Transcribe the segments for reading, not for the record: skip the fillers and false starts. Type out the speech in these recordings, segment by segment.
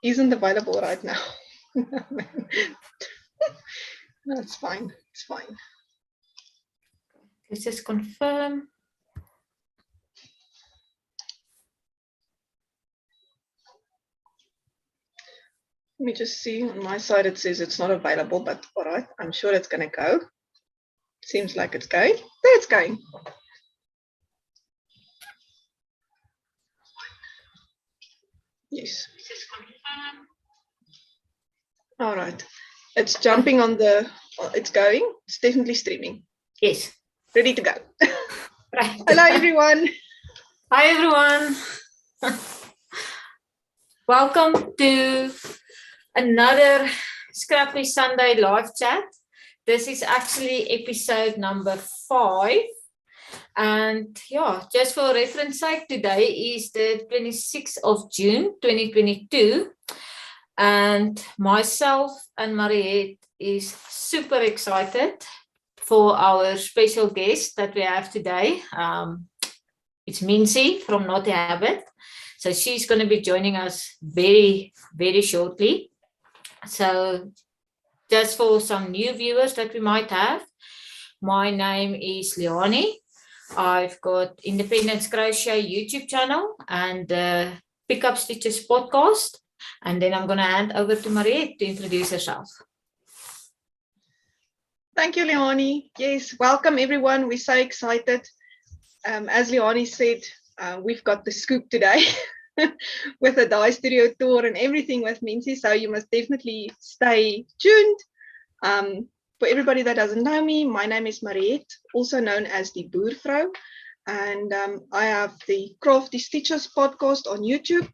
isn't available right now. That's fine. It's fine. Let's just confirm. Let me just see on my side. It says it's not available, but all right, I'm sure it's going to go. Seems like it's going. There it's going. Yes. All right. It's jumping on the, it's going. It's definitely streaming. Yes. Ready to go. Right. Hello, everyone. Hi, everyone. Welcome to another Scrappy Sunday Live Chat. This is actually episode number 5. And yeah, just for reference sake, today is the 26th of June, 2022. And myself and Mariette is super excited for our special guest that we have today. It's Miensie from Knotty Habit. So she's going to be joining us very, very shortly. So just for some new viewers that we might have, my name is Leanie. I've got Independent Crochet YouTube channel and Pick Up Stitches podcast. And then I'm going to hand over to Mariette to introduce herself. Thank you, Leanie. Yes, welcome everyone. We're so excited. As Leanie said, we've got the scoop today with a dye studio tour and everything with Miensie. So you must definitely stay tuned. For everybody that doesn't know me, my name is Mariette, also known as the Boervrou. And I have the Crafty Stitches podcast on YouTube.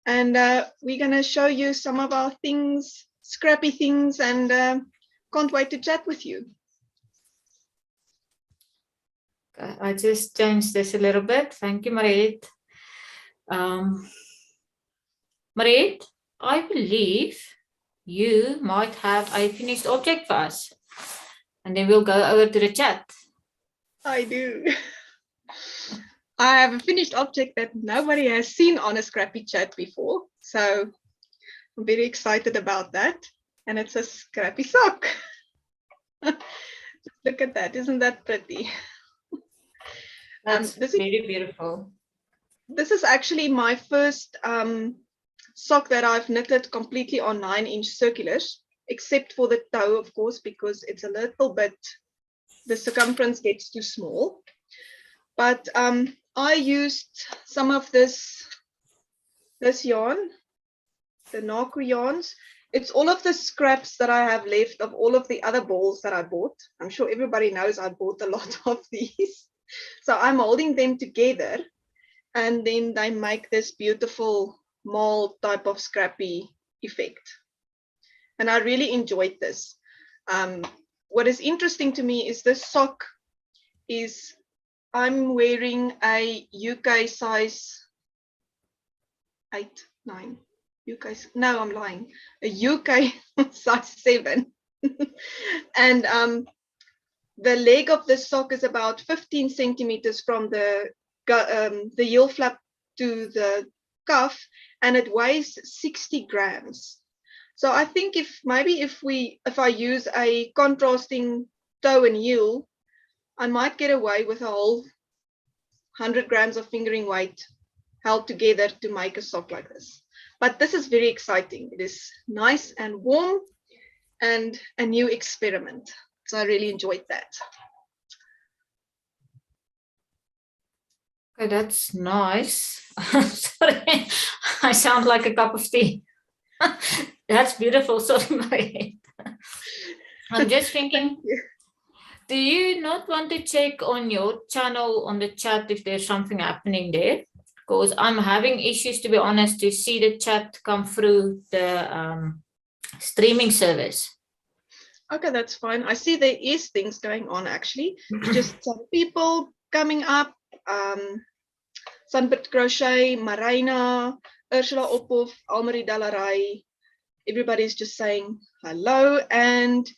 And we're going to show you some of our things, scrappy things, and can't wait to chat with you. I just changed this a little bit. Thank you, Mariette. Mariette, I believe you might have a finished object for us. And then we'll go over to the chat. I do. I have a finished object that nobody has seen on a Scrappy Chat before. So I'm very excited about that. And it's a Scrappy Sock. Look at that. Isn't that pretty? That's very beautiful. This is actually my first sock that I've knitted completely on 9-inch circulars, except for the toe, of course, because it's a little bit, the circumference gets too small. But I used some of this yarn, the Naku yarns. It's all of the scraps that I have left of all of the other balls that I bought. I'm sure everybody knows I bought a lot of these. So I'm holding them together, and then they make this beautiful mold type of scrappy effect. And I really enjoyed this. What is interesting to me is this sock is, I'm wearing a UK size 8, 9. UK, no, I'm lying. A UK size 7. And the leg of the sock is about 15 centimeters from the heel flap to the cuff, and it weighs 60 grams. So I think if I use a contrasting toe and heel, I might get away with a whole 100 grams of fingering weight held together to make a sock like this. But this is very exciting. It is nice and warm and a new experiment. So I really enjoyed that. Okay, that's nice. Sorry, I sound like a cup of tea. That's beautiful. Sorry, Mariette. I'm just thinking, do you not want to check on your channel on the chat if there's something happening there? Because I'm having issues, to be honest, to see the chat come through the streaming service. Okay, that's fine. I see there is things going on actually. Just some people coming up. Sunbit Crochet, Marina, Ursula Ophoff, Almarie Dalarai. Everybody's just saying hello. And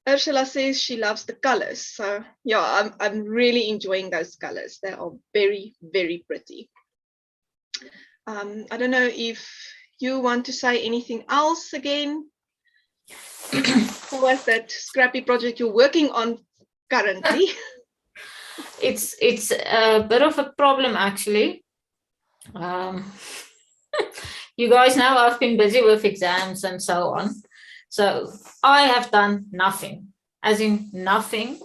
Ursula says she loves the colors. So yeah, I'm really enjoying those colors. They are very, very pretty. I don't know if you want to say anything else again? What was that Scrappy project you're working on currently? It's a bit of a problem, actually. You guys know I've been busy with exams and so on. So I have done nothing, as in nothing,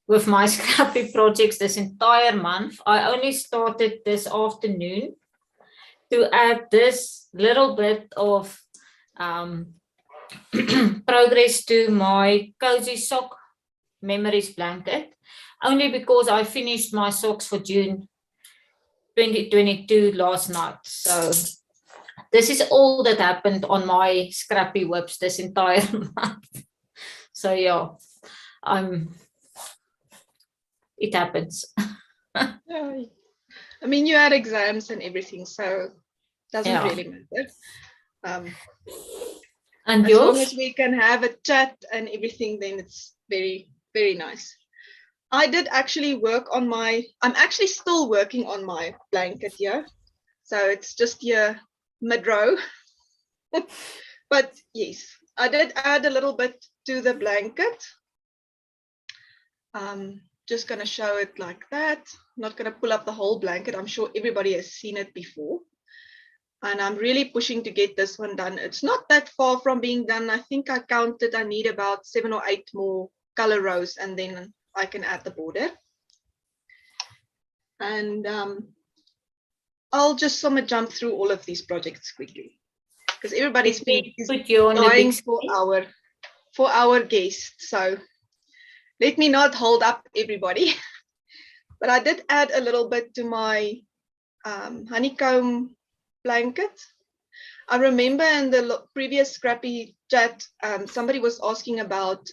with my Scrappy projects this entire month. I only started this afternoon to add this little bit of progress to my Cozy Sock Memories blanket, only because I finished my socks for June 2022 last night. So this is all that happened on my Scrappy whips this entire month. So yeah, it happens. Yeah. I mean, you had exams and everything, so it doesn't really matter. And as yours? long as we can have a chat and everything, then it's very, very nice. I did actually work on I'm actually still working on my blanket here. So it's just here mid-row. But yes, I did add a little bit to the blanket. Just going to show it like that. I'm not going to pull up the whole blanket. I'm sure everybody has seen it before. And I'm really pushing to get this one done. It's not that far from being done. I think I counted I need about 7 or 8 more color rows, and then I can add the border. And I'll just jump through all of these projects quickly, because everybody's feet is dying for our guest. So let me not hold up everybody. But I did add a little bit to my honeycomb blanket. I remember in the previous Scrappy chat, somebody was asking about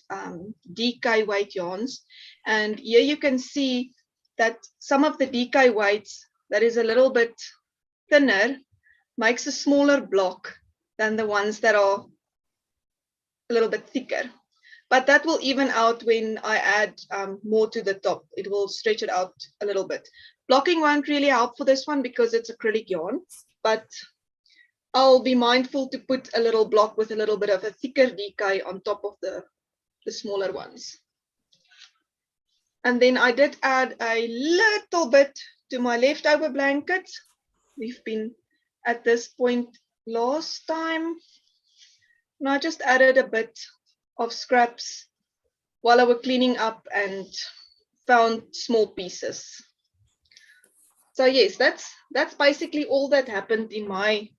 DK weight yarns. And here you can see that some of the DK weights that is a little bit thinner makes a smaller block than the ones that are a little bit thicker. But that will even out when I add more to the top. It will stretch it out a little bit. Blocking won't really help for this one because it's acrylic yarn, but I'll be mindful to put a little block with a little bit of a thicker DK on top of the smaller ones. And then I did add a little bit to my leftover blanket. We've been at this point last time. And I just added a bit of scraps while I was cleaning up and found small pieces. So yes, that's basically all that happened in my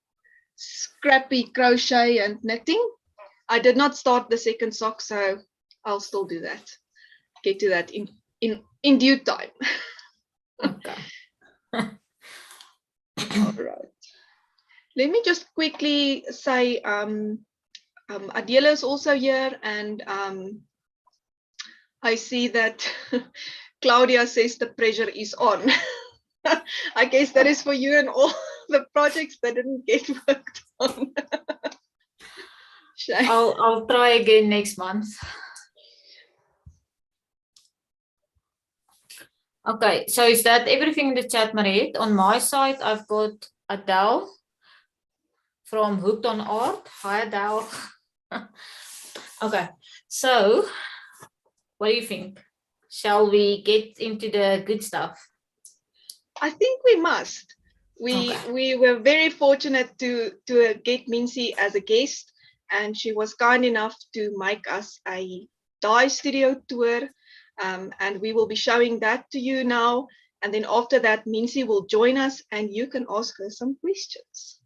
Scrappy crochet and knitting. I did not start the second sock, so I'll still do that. Get to that in due time. Okay. All right. Let me just quickly say Adela is also here, and I see that Claudia says the pressure is on. I guess that is for you and all the projects that didn't get worked on. I'll try again next month. Okay, so is that everything in the chat, Mariette? On my side, I've got Adele from Hooked on Art. Hi, Adele. Okay, so what do you think? Shall we get into the good stuff? I think we must. We were very fortunate to get Miensie as a guest, and she was kind enough to make us a dye studio tour, and we will be showing that to you now. And then after that, Miensie will join us, and you can ask her some questions.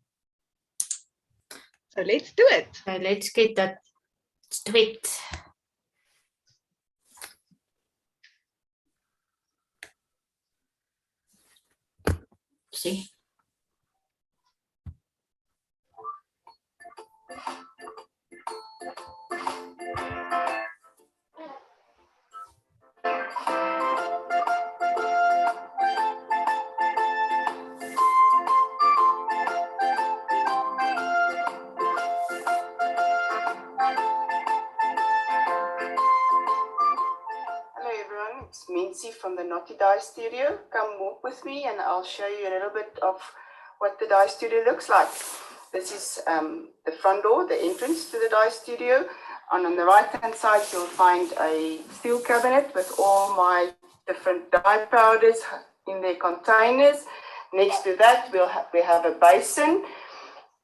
So let's do it. Okay, let's get that straight. See. It's Miensie from the Knotty Dye Studio. Come walk with me and I'll show you a little bit of what the dye studio looks like. this is the front door, the entrance to the dye studio. And on the right-hand side, you'll find a steel cabinet with all my different dye powders in their containers. Next to that, we have a basin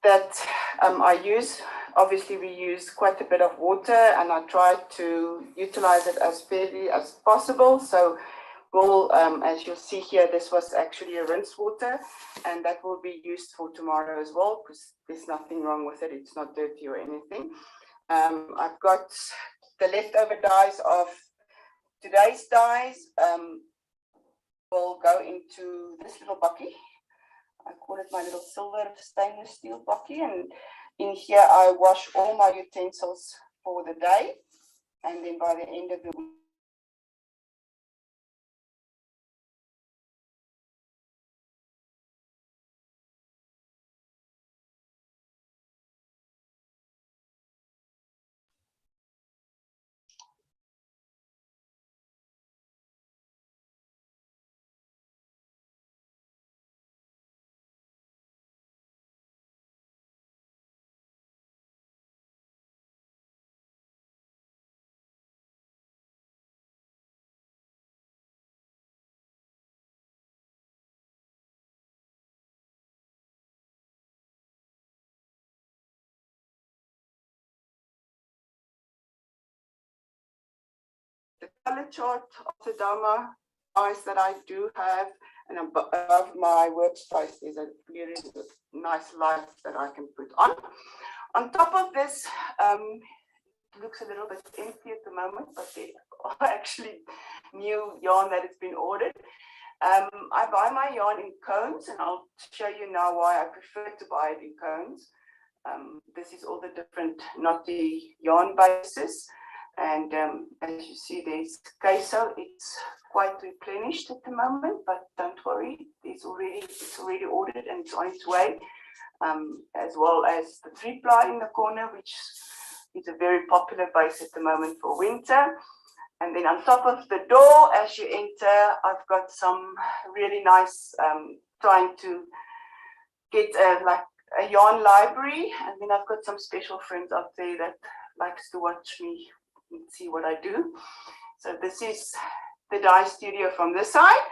that I use. Obviously, we use quite a bit of water, and I try to utilize it as fairly as possible. So we'll, as you'll see here, this was actually a rinse water, and that will be used for tomorrow as well, because there's nothing wrong with it. It's not dirty or anything. I've got the leftover dyes of today's dyes. Will go into this little bucket. I call it my little silver stainless steel bucket, and in here I wash all my utensils for the day, and then by the end of the week, the color chart of the Dharma dyes that I do have, and above my workspace is a really nice light that I can put on. On top of this, it looks a little bit empty at the moment, but there are actually new yarn that has been ordered. I buy my yarn in cones, and I'll show you now why I prefer to buy it in cones. This is all the different knotty yarn bases. And as you see, there's queso. It's quite replenished at the moment, but don't worry, it's already ordered and it's on its way. As well as the 3-ply in the corner, which is a very popular base at the moment for winter. And then on top of the door, as you enter, I've got some really nice, trying to get like a yarn library. And then I've got some special friends out there that likes to watch me and see what I do. So this is the dye studio from this side.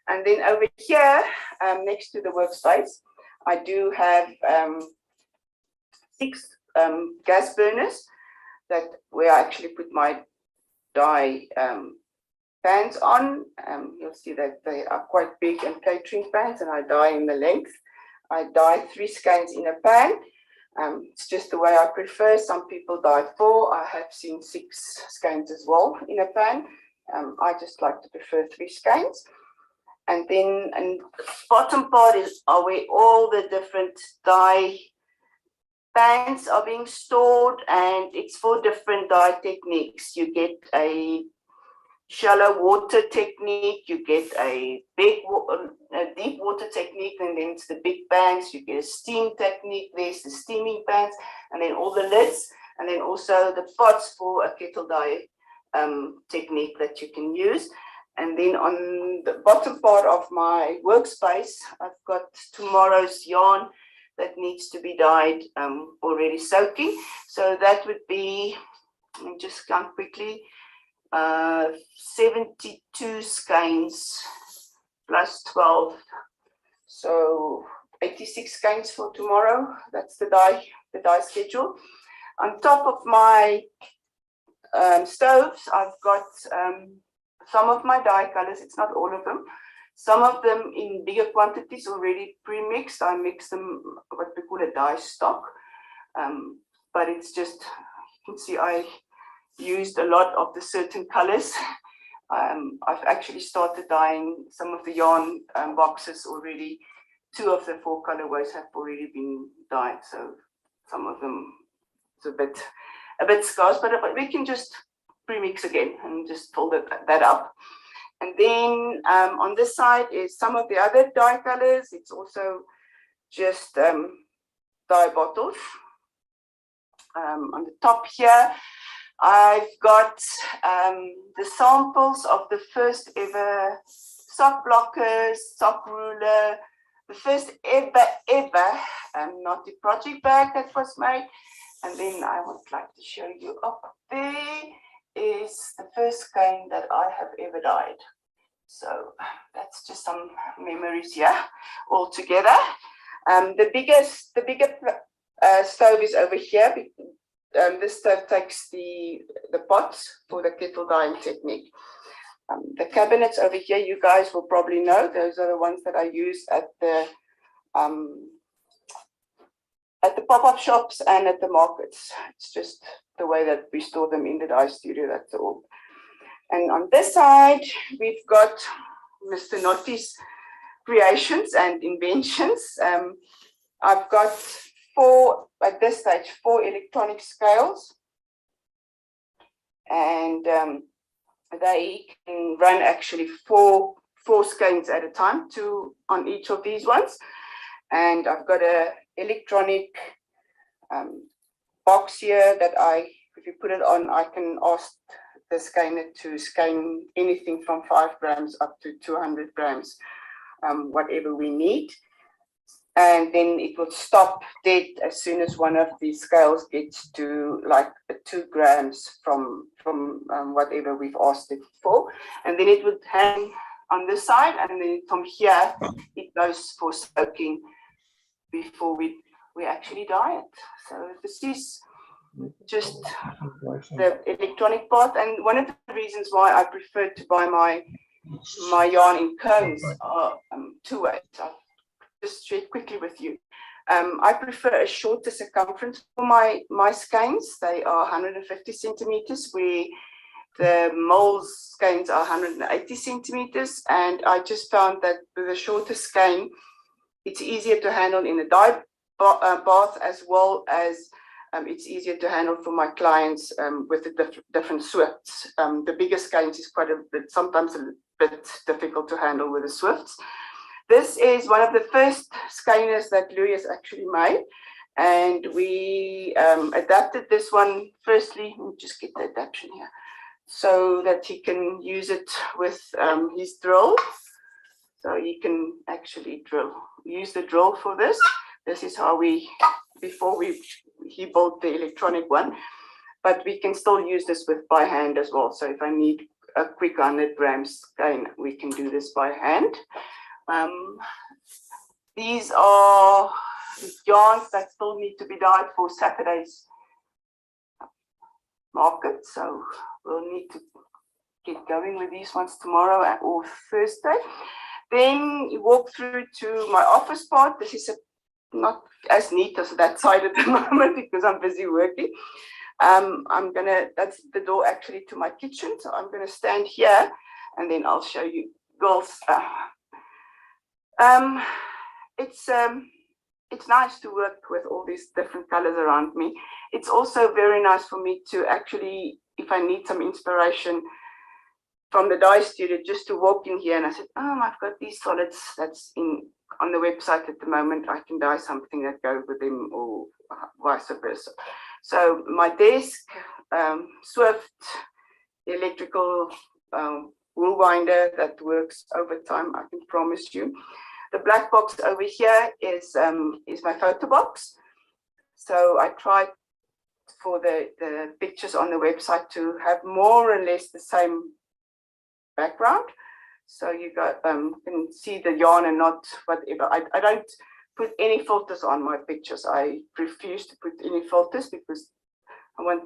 And then over here, next to the workspace, I do have 6 gas burners where I actually put my dye pans on. You'll see that they are quite big and catering pans, and I dye in the length. I dye 3 skeins in a pan. It's just the way I prefer. Some people dye 4. I have seen 6 skeins as well in a pan. I just like to prefer 3 skeins. And then the bottom part are where all the different dye pans are being stored, and it's for different dye techniques. You get a shallow water technique, you get a deep water technique, and then it's the big pans. You get a steam technique, there's the steaming pans, and then all the lids, and then also the pots for a kettle dye technique that you can use. And then on the bottom part of my workspace, I've got tomorrow's yarn that needs to be dyed, already soaking. So that would be, let me just count quickly, 72 skeins plus 12. So 86 skeins for tomorrow. That's the dye schedule. On top of my stoves, I've got some of my dye colors. It's not all of them. Some of them in bigger quantities already pre-mixed. I mix them what we call a dye stock. But it's just, you can see I used a lot of the certain colors. I've actually started dyeing some of the yarn boxes already. 2 of the 4 colorways have already been dyed. So some of them it's a bit scarce, but we can just pre-mix again and just fold that up. And then on this side is some of the other dye colors. It's also just dye bottles. On the top here, I've got the samples of the first ever sock blockers, sock ruler, the first ever Knotty project bag that was made. And then I would like to show you up there is the first skein that I have ever dyed. So that's just some memories here all together. The bigger stove is over here. This stove takes the pots for the kettle dyeing technique. The cabinets over here, you guys will probably know. Those are the ones that I use at the pop-up shops and at the markets. It's just the way that we store them in the dye studio, that's all. And on this side, we've got Mr. Knotty's creations and inventions. I've got at this stage, 4 electronic scales. And they can run actually four skeins at a time, 2 on each of these ones. And I've got a electronic box here that if you put it on, I can ask the skeiner to skein anything from 5 grams up to 200 grams, whatever we need. And then it will stop dead as soon as one of these scales gets to like 2 grams from whatever we've asked it for. And then it would hang on this side, and then from here it goes for soaking before we actually dye it. So this is just the electronic part. And one of the reasons why I prefer to buy my yarn in cones are 2 ways. I'll just share quickly with you. I prefer a shorter circumference for my skeins. They are 150 centimeters, where the mole's skeins are 180 centimeters. And I just found that with a shorter skein, it's easier to handle in a dye bath, as well as it's easier to handle for my clients with the different swifts. The bigger skeins is sometimes a bit difficult to handle with the swifts. This is one of the first skeiners that Louis has actually made, and we adapted this one firstly. Let me just get the adaptation here, so that he can use it with his drill. So he can actually use the drill for this. This is how he built the electronic one, but we can still use this by hand as well. So if I need a quick 100 grams skein, we can do this by hand. These are yarns that still need to be dyed for Saturday's market, so we'll need to get going with these ones tomorrow or Thursday. Then you walk through to my office part. This is not as neat as that side at the moment because I'm busy working. That's the door actually to my kitchen, so I'm gonna stand here and then I'll show you girls. It's nice to work with all these different colors around me. It's also very nice for me to actually, if I need some inspiration from the dye studio, just to walk in here and I said, I've got these solids that's on the website at the moment. I can dye something that goes with them, or vice versa. So my desk, Swift, electrical wool winder that works over time, I can promise you. The black box over here is my photo box. So I tried for the pictures on the website to have more or less the same background. So you can see the yarn and not whatever. I don't put any filters on my pictures. I refuse to put any filters because I want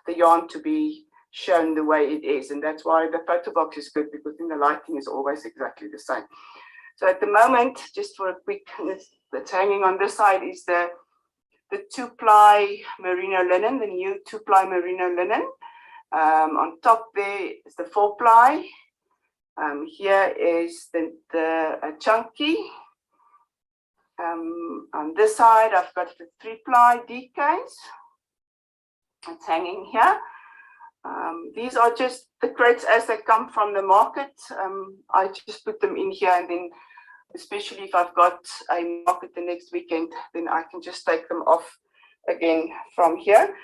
the yarn to be shown the way it is. And that's why the photo box is good, because then the lighting is always exactly the same. So at the moment, just for a quick, that's hanging on this side is the 2-ply merino linen, the new 2-ply merino linen. On top there is the 4-ply. Here is the chunky. On this side, I've got the 3-ply DKs. It's hanging here. These are just the crates as they come from the market. I just put them in here, and then especially if I've got a market the next weekend, then I can just take them off again from here.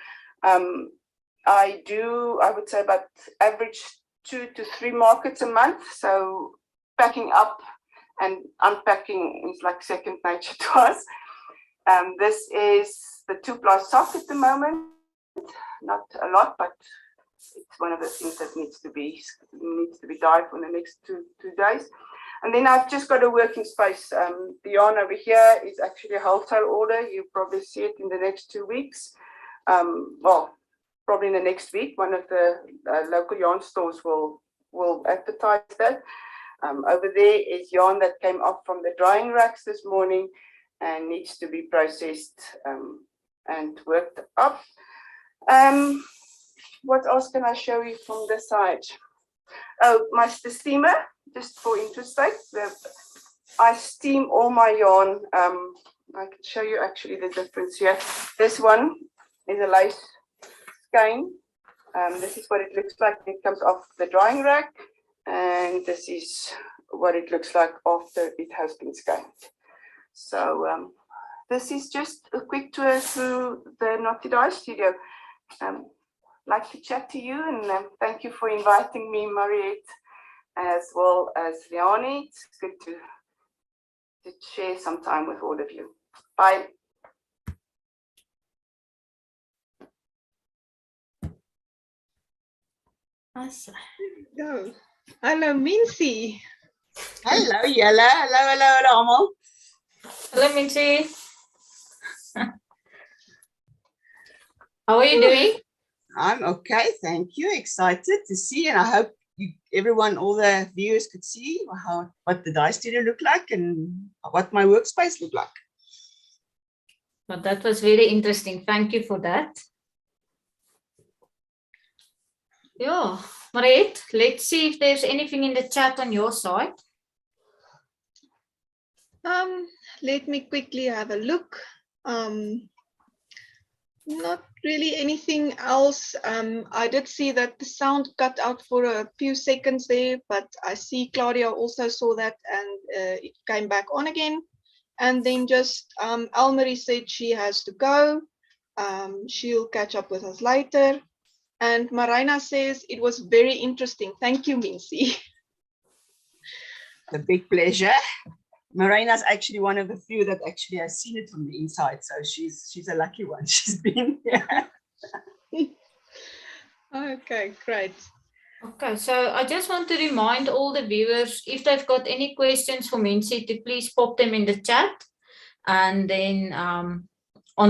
I would say about average 2 to 3 markets a month. So packing up and unpacking is like second nature to us. This is the 2-ply sock at the moment. Not a lot, but it's one of the things that needs to be dyed for the next two days. And then I've just got a working space. The yarn over here is actually a wholesale order. You'll probably see it in the next 2 weeks. Well, probably in the next week. One of the local yarn stores will advertise that. Over there is yarn that came off from the drying racks this morning and needs to be processed and worked up. What else can I show you from this side? Oh, the steamer, just for interest sake. I steam all my yarn. I can show you actually the difference here. This one is a lace skein. This is what it looks like when it comes off the drying rack. And this is what it looks like after it has been skeined. So this is just a quick tour through the Knotty Dye studio. Like to chat to you, and thank you for inviting me, Mariette, as well as Leanie. It's good to share some time with all of you. Bye. Awesome. Go. Hello, Miensie. Hello, Jelle. Hello, allemaal. Hello, Miensie. How are you doing? I'm okay, thank you. Excited to see, and I hope everyone, all the viewers, could see what the dye studio looked like and what my workspace looked like. Well, that was very interesting. Thank you for that. Yeah, Mariette, let's see if there's anything in the chat on your side. Let me quickly have a look. Not really anything else. I did see that the sound cut out for a few seconds there, but I see Claudia also saw that, and it came back on again. And then just Elmarie said she has to go. She'll catch up with us later. And Marina says it was very interesting. Thank you, Miensie. A big pleasure. Marina's actually one of the few that actually has seen it from the inside, so she's a lucky one. She's been here. Okay, great. Okay, so I just want to remind all the viewers, if they've got any questions for Miensie, to please pop them in the chat. And then on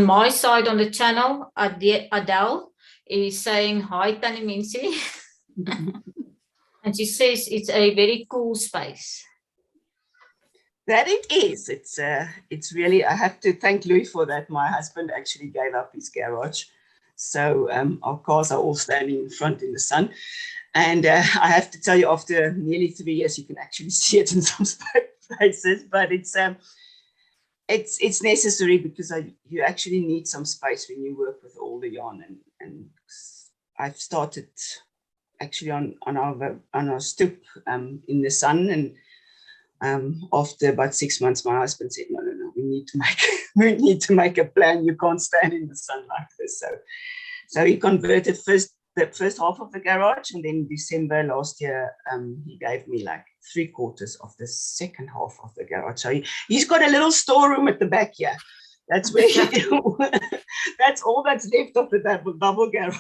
my side on the channel, Adele is saying hi, Tannie Miensie. And she says it's a very cool space. That it is. It's really, I have to thank Louis for that. My husband actually gave up his garage. So our cars are all standing in front in the sun. And I have to tell you, after nearly 3 years, you can actually see it in some places. But it's necessary because you actually need some space when you work with all the yarn. And I've started actually on our stoop in the sun, and after about 6 months, my husband said, no, we need to make a plan. You can't stand in the sun like this. So he converted the first half of the garage, and then December last year, he gave me like 3/4 of the second half of the garage. So he's got a little storeroom at the back here. That's where that's all that's left of the double garage.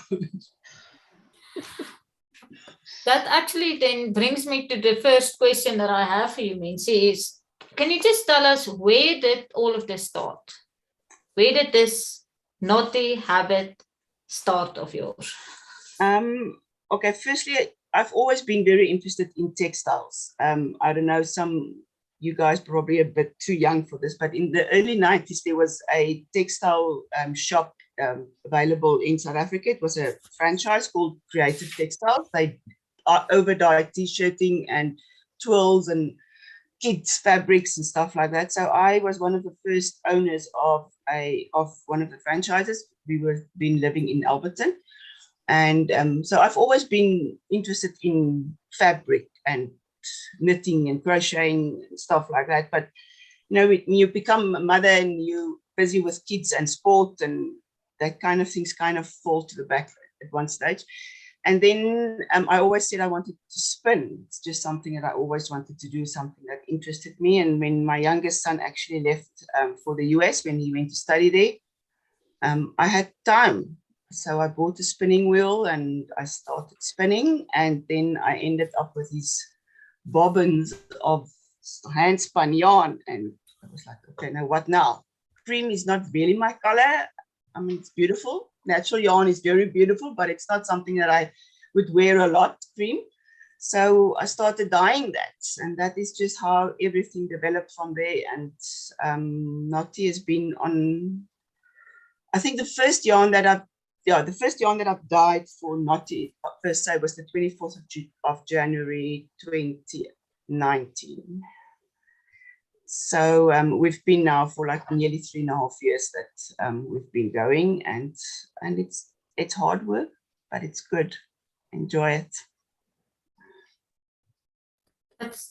That actually then brings me to the first question that I have for you, Miensie, is, can you just tell us, where did all of this start? Where did this Knotty Habit start of yours? Okay, firstly, I've always been very interested in textiles. I don't know, you guys probably a bit too young for this, but in the early 90s, there was a textile shop available in South Africa. It was a franchise called Creative Textiles. They over-dyed t-shirting and twills and kids fabrics and stuff like that. So I was one of the first owners of one of the franchises. We were been living in Alberton, and so I've always been interested in fabric and knitting and crocheting and stuff like that. But when you become a mother and you're busy with kids and sport and that kind of things kind of fall to the back at one stage. And then I always said I wanted to spin. It's just something that I always wanted to do, something that interested me. And when my youngest son actually left for the US, when he went to study there, I had time. So I bought a spinning wheel and I started spinning. And then I ended up with these bobbins of hand spun yarn. And I was like, okay, now what now? Cream is not really my color. I mean, it's beautiful. Natural yarn is very beautiful, but it's not something that I would wear a lot, cream. So I started dyeing that, and that is just how everything developed from there. And Knotty has been on, I think the first yarn that I've dyed for Knotty per se was the 24th of January 2019. So we've been now for like nearly 3.5 years that we've been going, and it's hard work, but it's good. Enjoy it.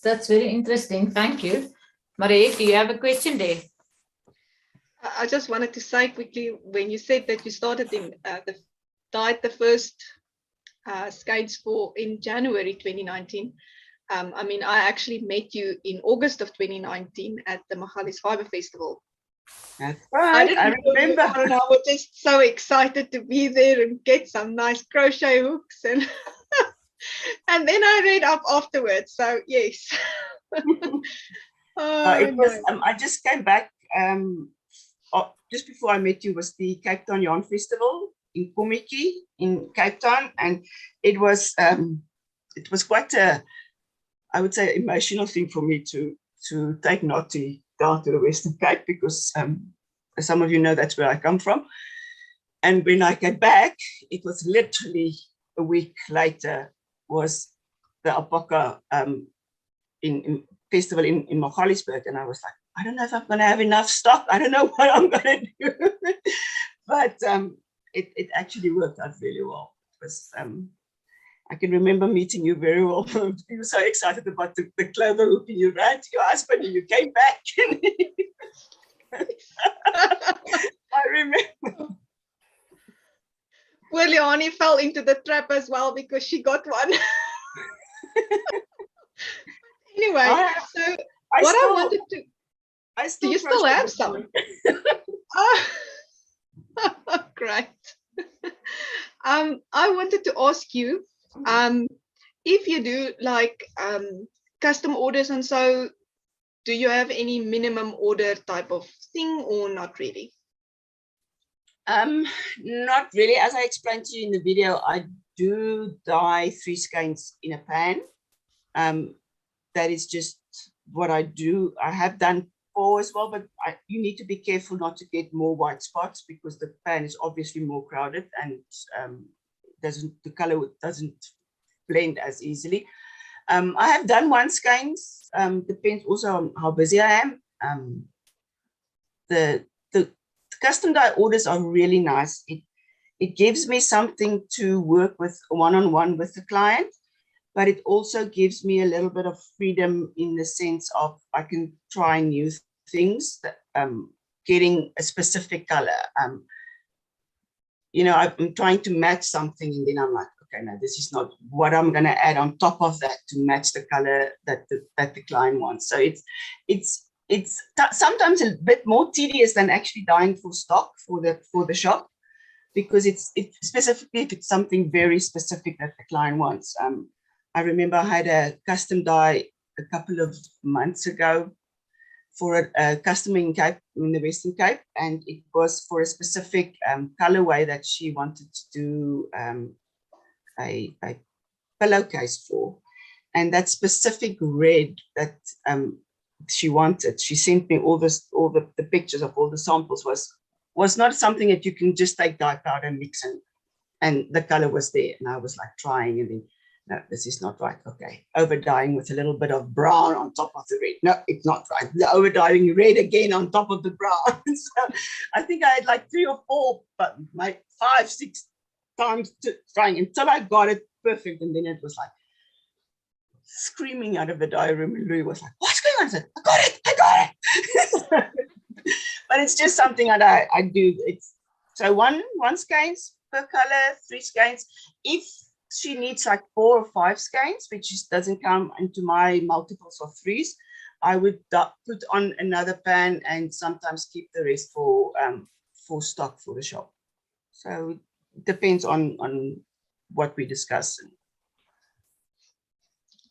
That's very interesting. Thank you. Mariette, do you have a question there? I just wanted to say quickly, when you said that you started in dyed the first skeins in January 2019. I mean, I actually met you in August of 2019 at the Magalies Fiber Festival. That's right. I remember. And I was just so excited to be there and get some nice crochet hooks, and and then I read up afterwards. So yes. It was. I just came back. Just before I met you was the Cape Town Yarn Festival in Kommetjie in Cape Town, and it was quite a, I would say, emotional thing for me to take Knotty down to the Western Cape, because as some of you know, that's where I come from. And when I came back, it was literally a week later was the Alpaca in festival in Magaliesburg, and I was like, I don't know if I'm going to have enough stock. I don't know what I'm going to do. But it actually worked out really well. It was, I can remember meeting you very well. You were so excited about the clover hoop, and you ran to your husband and you came back. I remember. Well, Leanie fell into the trap as well because she got one. Anyway, so I wanted to... Do you still have some? Oh, great. I wanted to ask you, if you do like custom orders and so, do you have any minimum order type of thing or not really? Not really. As I explained to you in the video, I do dye 3 skeins in a pan. That is just what I do. I have done 4 as well, but you need to be careful not to get more white spots, because the pan is obviously more crowded and the color doesn't blend as easily. I have done 1 skeins. Depends also on how busy I am. The custom dye orders are really nice. It gives me something to work with one-on-one with the client, but it also gives me a little bit of freedom in the sense of I can try new things, that, getting a specific color. You know, I'm trying to match something, and then I'm like, okay, no, this is not what I'm going to add on top of that to match the color that the client wants. So it's sometimes a bit more tedious than actually dyeing for stock for the shop, because it's specifically if it's something very specific that the client wants. I remember I had a custom dye a couple of months ago for a customer in the Western Cape, and it was for a specific colorway that she wanted to do a pillowcase for, and that specific red that she wanted. She sent me all the pictures of all the samples. Was not something that you can just take dye powder and mix and the color was there, and I was like trying, and then, no, this is not right. Okay, over dyeing with a little bit of brown on top of the red. No, it's not right. The over dyeing red again on top of the brown. So I think I had like 3 or 4, but like 5, 6 times trying until I got it perfect, and then it was like screaming out of the dye room, and Louis was like, "What's going on?" I said, I got it. But it's just something that I do. It's so one skeins per color, 3 skeins. If she needs like 4 or 5 skeins, which doesn't come into my multiples of 3s, I would put on another pan and sometimes keep the rest for stock for the shop. So it depends on what we discuss.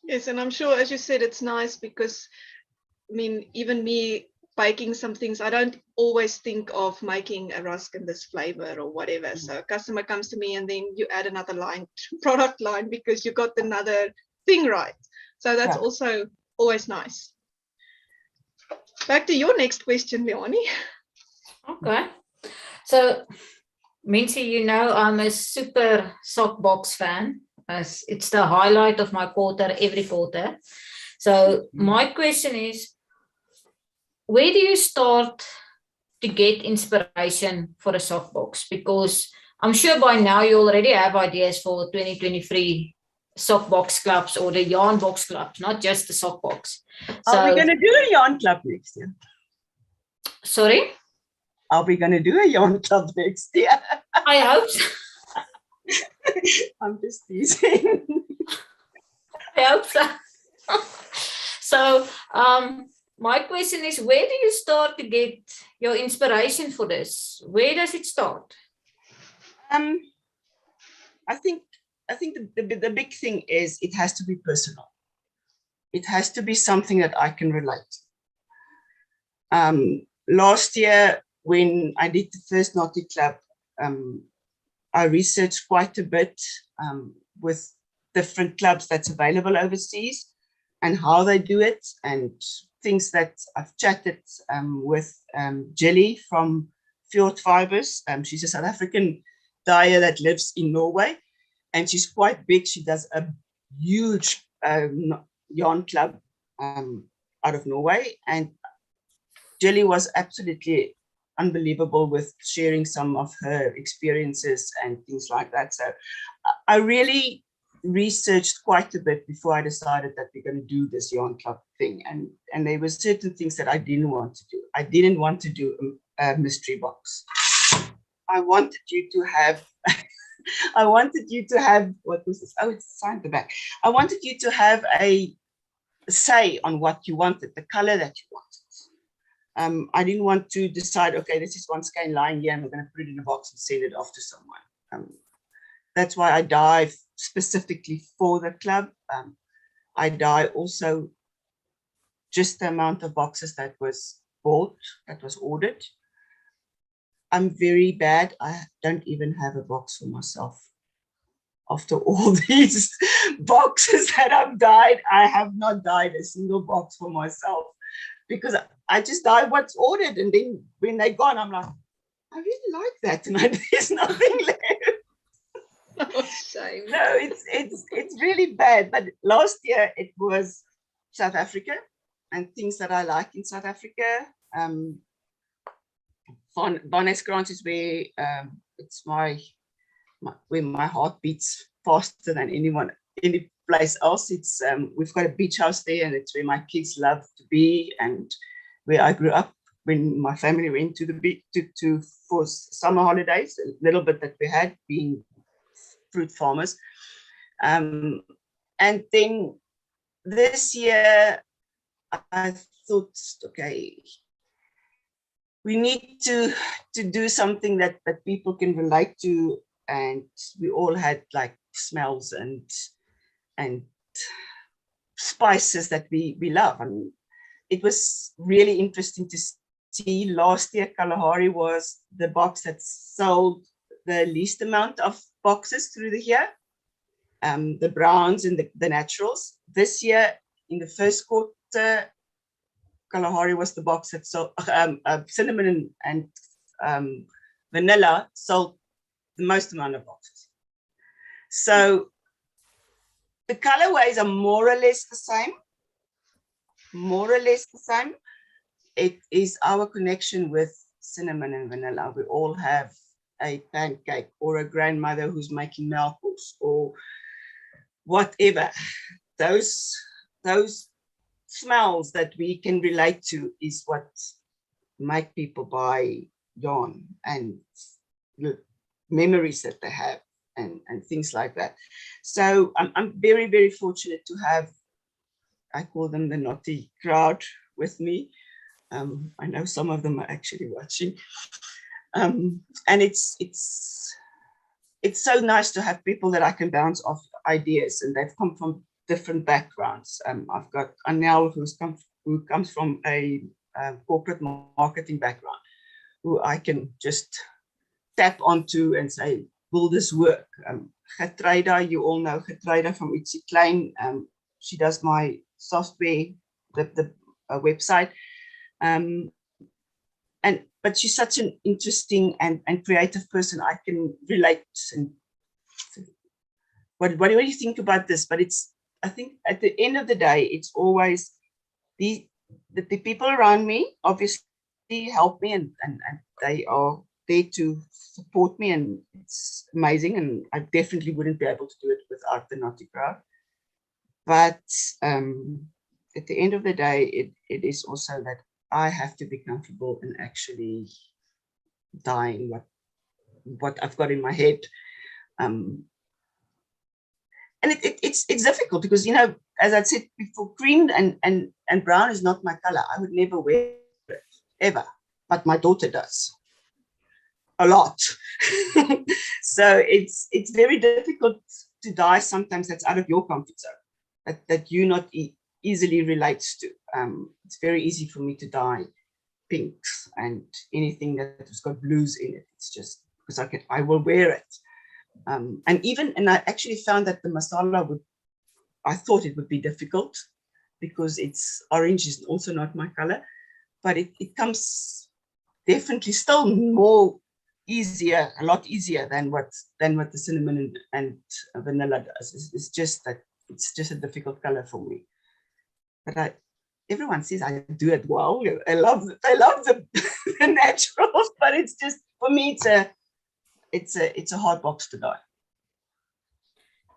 Yes, and I'm sure, as you said, it's nice because, I mean, even me baking some things, I don't always think of making a rusk in this flavor or whatever. So a customer comes to me and then you add another line, product line, because you got another thing right. So that's also always nice. Back to your next question, Leanie. Okay. So, Miensie, you know I'm a super sock box fan. As it's the highlight of my quarter every quarter. So my question is, where do you start to get inspiration for a sock box? Because I'm sure by now you already have ideas for 2023 sock box clubs or the yarn box clubs, not just the sock box. Are we going to do a yarn club next year? Sorry? Are we going to do a yarn club next year? I hope so. I'm just teasing. I hope so. So, my question is, where do you start to get your inspiration for this? Where does it start? I think the big thing is it has to be personal. It has to be something that I can relate to. Last year, when I did the first Knotty Club, I researched quite a bit with different clubs that's available overseas and how they do it, and things that I've chatted with Jelly from Fjord Fibers. She's a South African dyer that lives in Norway, and she's quite big. She does a huge yarn club out of Norway, and Jelly was absolutely unbelievable with sharing some of her experiences and things like that. So I really researched quite a bit before I decided that we're going to do this yarn club thing. And there were certain things that I didn't want to do. I didn't want to do a mystery box. I wanted you to have, what was this? Oh, it's signed the back. I wanted you to have a say on what you wanted, the color that you wanted. I didn't want to decide, okay, this is one skein lying here and we're going to put it in a box and send it off to someone. That's why I dye specifically for the club. I dye also just the amount of boxes that was bought, that was ordered. I'm very bad. I don't even have a box for myself. After all these boxes that I've dyed, I have not dyed a single box for myself, because I just dye what's ordered, and then when they're gone, I'm like, I really like that, and there's nothing left. Oh, shame. No, it's really bad. But last year it was South Africa and things that I like in South Africa. Bonneskrans is where it's where my heart beats faster than any place else. It's we've got a beach house there, and it's where my kids love to be, and where I grew up when my family went to the beach for summer holidays, a little bit that we had being fruit farmers. And then this year I thought, okay, we need to do something that people can relate to, and we all had like smells and spices that we love. And it was really interesting to see. Last year Kalahari was the box that sold the least amount of boxes through the year, the browns and the naturals. This year in the first quarter, Kalahari was the box that sold cinnamon and vanilla sold the most amount of boxes. So the colorways are more or less the same. It is our connection with cinnamon and vanilla. We all have a pancake or a grandmother who's making melkos or whatever. Those smells that we can relate to is what make people buy yarn, and the memories that they have. and things like that. So I'm very, very fortunate to have, I call them the naughty crowd with me. I know some of them are actually watching. And it's so nice to have people that I can bounce off ideas, and they've come from different backgrounds. I've got Anel, who comes from a corporate marketing background, who I can just tap onto and say, will this work? Getreida, you all know Getreida from Ietsie Klein. She does my software, the website. But she's such an interesting and creative person. I can relate. And what do you think about this? But I think at the end of the day, it's always the people around me obviously help me, and they are there to support me, and it's amazing. And I definitely wouldn't be able to do it without the naughty crowd. But at the end of the day, it is also that I have to be comfortable in actually dying what I've got in my head. And it's difficult because, you know, as I said before, cream and brown is not my color. I would never wear it ever, but my daughter does a lot. So it's very difficult to dye sometimes that's out of your comfort zone, that you not easily relates to. It's very easy for me to dye pinks and anything that has got blues in it. It's just because I will wear it. And I actually found that the masala I thought it would be difficult because it's orange is also not my color, but it comes definitely still a lot easier than what the cinnamon and vanilla does. It's just that it's just a difficult color for me. But everyone says I do it well. I love the naturals, but it's just, for me, it's a hard box to dye.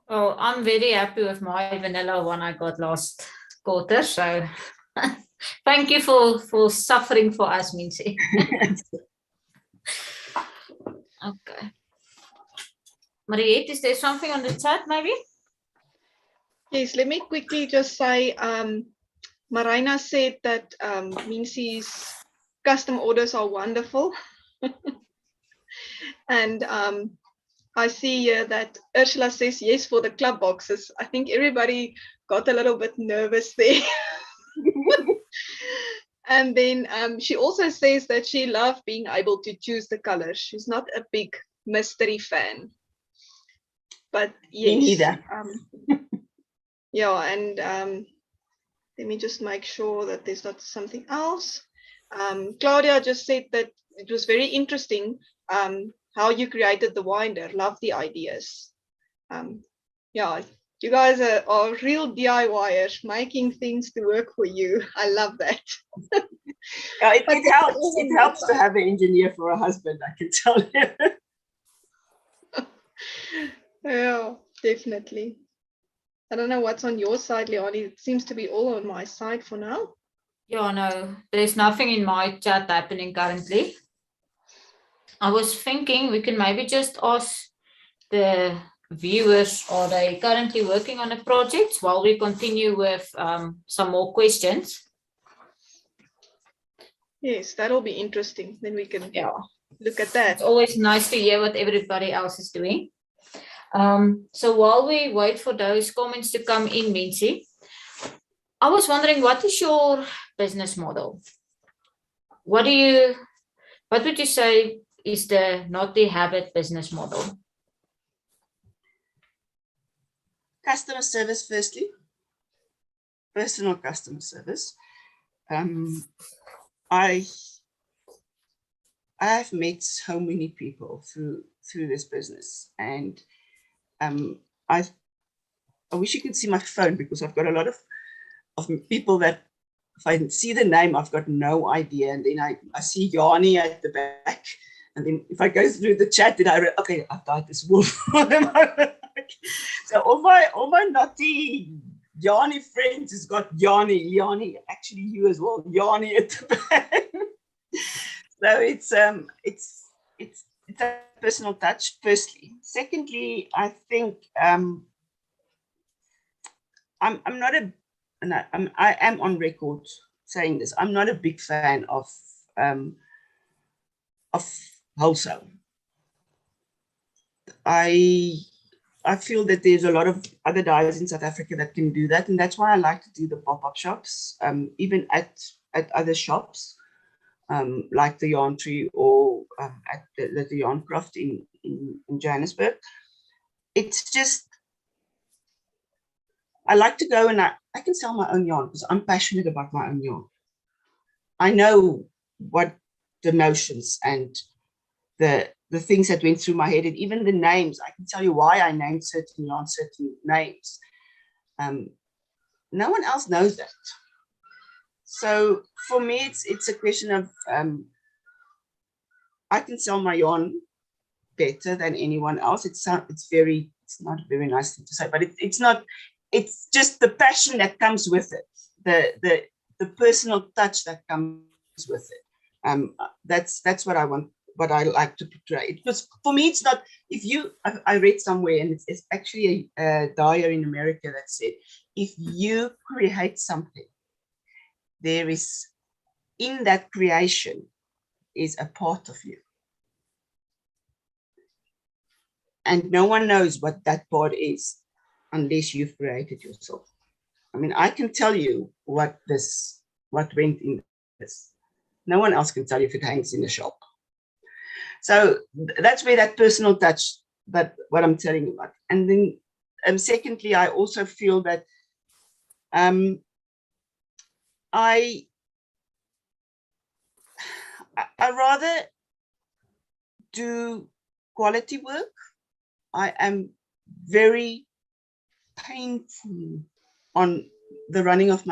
Oh, I'm very happy with my vanilla one I got last quarter. So thank you for suffering for us, Miensie. Okay. Mariette, is there something on the chat maybe? Yes, let me quickly just say, Marina said that Miensie's custom orders are wonderful. And I see here that Ursula says yes for the club boxes. I think everybody got a little bit nervous there. And then she also says that she loved being able to choose the colors. She's not a big mystery fan. But yes. Me neither. Yeah, and let me just make sure that there's not something else. Claudia just said that it was very interesting how you created the winder. Love the ideas. Yeah, you guys are real DIYers, making things to work for you. I love that. Yeah, it helps. It helps to have an engineer for a husband, I can tell you. Yeah, definitely. I don't know what's on your side, Leanie. It seems to be all on my side for now. Yeah, no, there's nothing in my chat happening currently. I was thinking we can maybe just ask the viewers, are they currently working on a project, while we continue with some more questions. Yes, that'll be interesting. Then we can look at that. It's always nice to hear what everybody else is doing. So while we wait for those comments to come in, Miensie, I was wondering, what is your business model? What would you say is the Knotty Habit business model? Customer service, firstly. Personal customer service. I have met so many people through this business, and I wish you could see my phone, because I've got a lot of people that, if I see the name, I've got no idea, and then I see Yanni at the back, and then if I go through the chat, then I've dyed this wool for them. So all my naughty Yanni friends has got Yanni, actually you as well, Yanni at the back. So it's a personal touch, firstly. Secondly, I think I'm not a, and I am on record saying this. I'm not a big fan of wholesale. I feel that there's a lot of other dyers in South Africa that can do that, and that's why I like to do the pop-up shops, even at other shops, like the Yarn Tree or at the Yarn Craft in Johannesburg. It's just, I like to go and I can sell my own yarn because I'm passionate about my own yarn. I know what the notions and the things that went through my head, and even the names. I can tell you why I named certain yarns certain names. No one else knows that. So for me, it's a question of I can sell my yarn better than anyone else. It's not a very nice thing to say, but it's not. It's just the passion that comes with it, the personal touch that comes with it. That's what I want. What I like to portray. Because for me, it's not, I read somewhere, and it's actually a dyer in America that said, if you create something, there is, in that creation, is a part of you. And no one knows what that part is unless you've created yourself. I mean, I can tell you what went in this. No one else can tell you if it hangs in the shop. So that's where that personal touch, but what I'm telling you about. And then secondly, I also feel that I rather do quality work. I am very painful on the running of